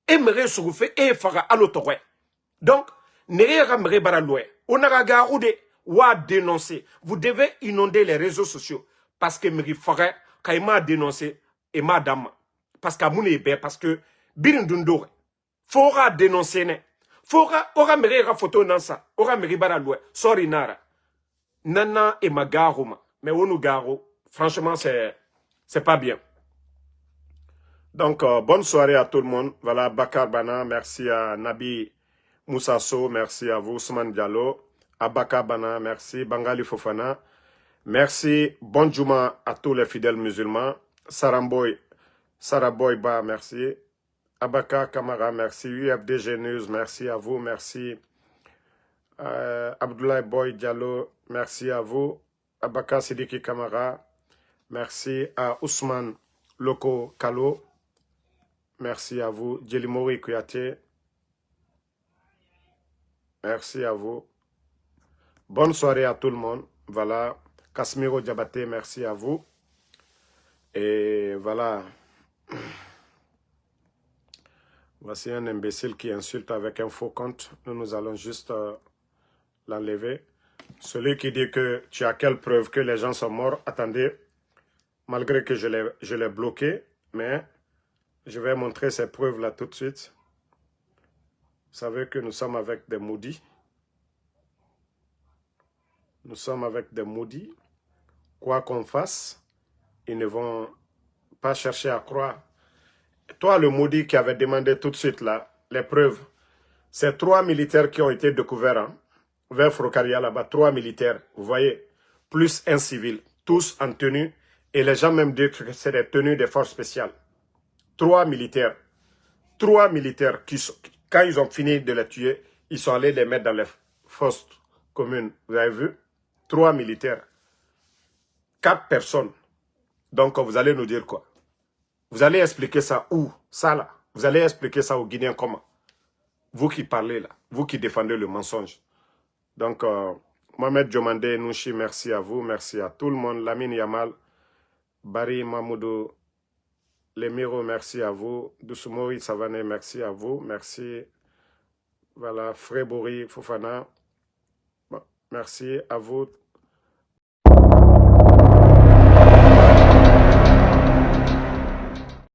Emre Sougoufé et Fara à l'Otoré. Donc, Nerera Mre Baraloué, on a garoudé ou à dénoncer. Vous devez inonder les réseaux sociaux parce que Mri Fara, quand il m'a dénoncé, et madame, parce qu'à mon ébé, parce que Birindundore, Fora dénoncer, ne. Fora, ora Mre photo dans ça, ora Mre Baraloué, sorry Nara. Nana et Magaroma, mais on nous garo, franchement, c'est pas bien. Donc, bonne soirée à tout le monde. Voilà, Bakar Bana, merci à Nabi Moussasso, merci à vous, Ousmane Diallo, Abaka Bana, merci, Bangali Fofana, merci, bon Juma à tous les fidèles musulmans, Saraboy Ba, merci, Abaka Kamara, merci, UFD Genus, merci à vous, merci, Abdoulaye Boy Diallo, merci à vous, Abaka Sidiki Kamara, merci à Ousmane Loko Kalo, merci à vous, Djelimori Kouyaté, merci à vous. Bonne soirée à tout le monde. Voilà. Kasmiro Diabaté, merci à vous. Et voilà. Voici un imbécile qui insulte avec un faux compte. Nous allons juste l'enlever. Celui qui dit que tu as quelle preuve que les gens sont morts. Attendez. Malgré que je l'ai bloqué. Mais je vais montrer ces preuves-là tout de suite. Vous savez que nous sommes avec des maudits. Nous sommes avec des maudits. Quoi qu'on fasse, ils ne vont pas chercher à croire. Toi, le maudit qui avait demandé tout de suite là, les preuves, c'est 3 militaires qui ont été découverts hein, vers Frocaria là-bas, 3 militaires, vous voyez, plus un civil, tous en tenue, et les gens même disent que c'est des tenues des forces spéciales. 3 militaires qui, quand ils ont fini de les tuer, ils sont allés les mettre dans les fosses communes, vous avez vu? 3 militaires. 4 personnes. Donc, vous allez nous dire quoi? Vous allez expliquer ça où? Ça là. Vous allez expliquer ça aux Guinéens comment? Vous qui parlez là. Vous qui défendez le mensonge. Donc, Mohamed Diomandé Nouchi, merci à vous. Merci à tout le monde. Lamine Yamal, Barry Mamoudou, Lemiro, merci à vous. Dousoumori Savané, merci à vous. Merci. Voilà, Frébori Fofana. Bon, merci à vous.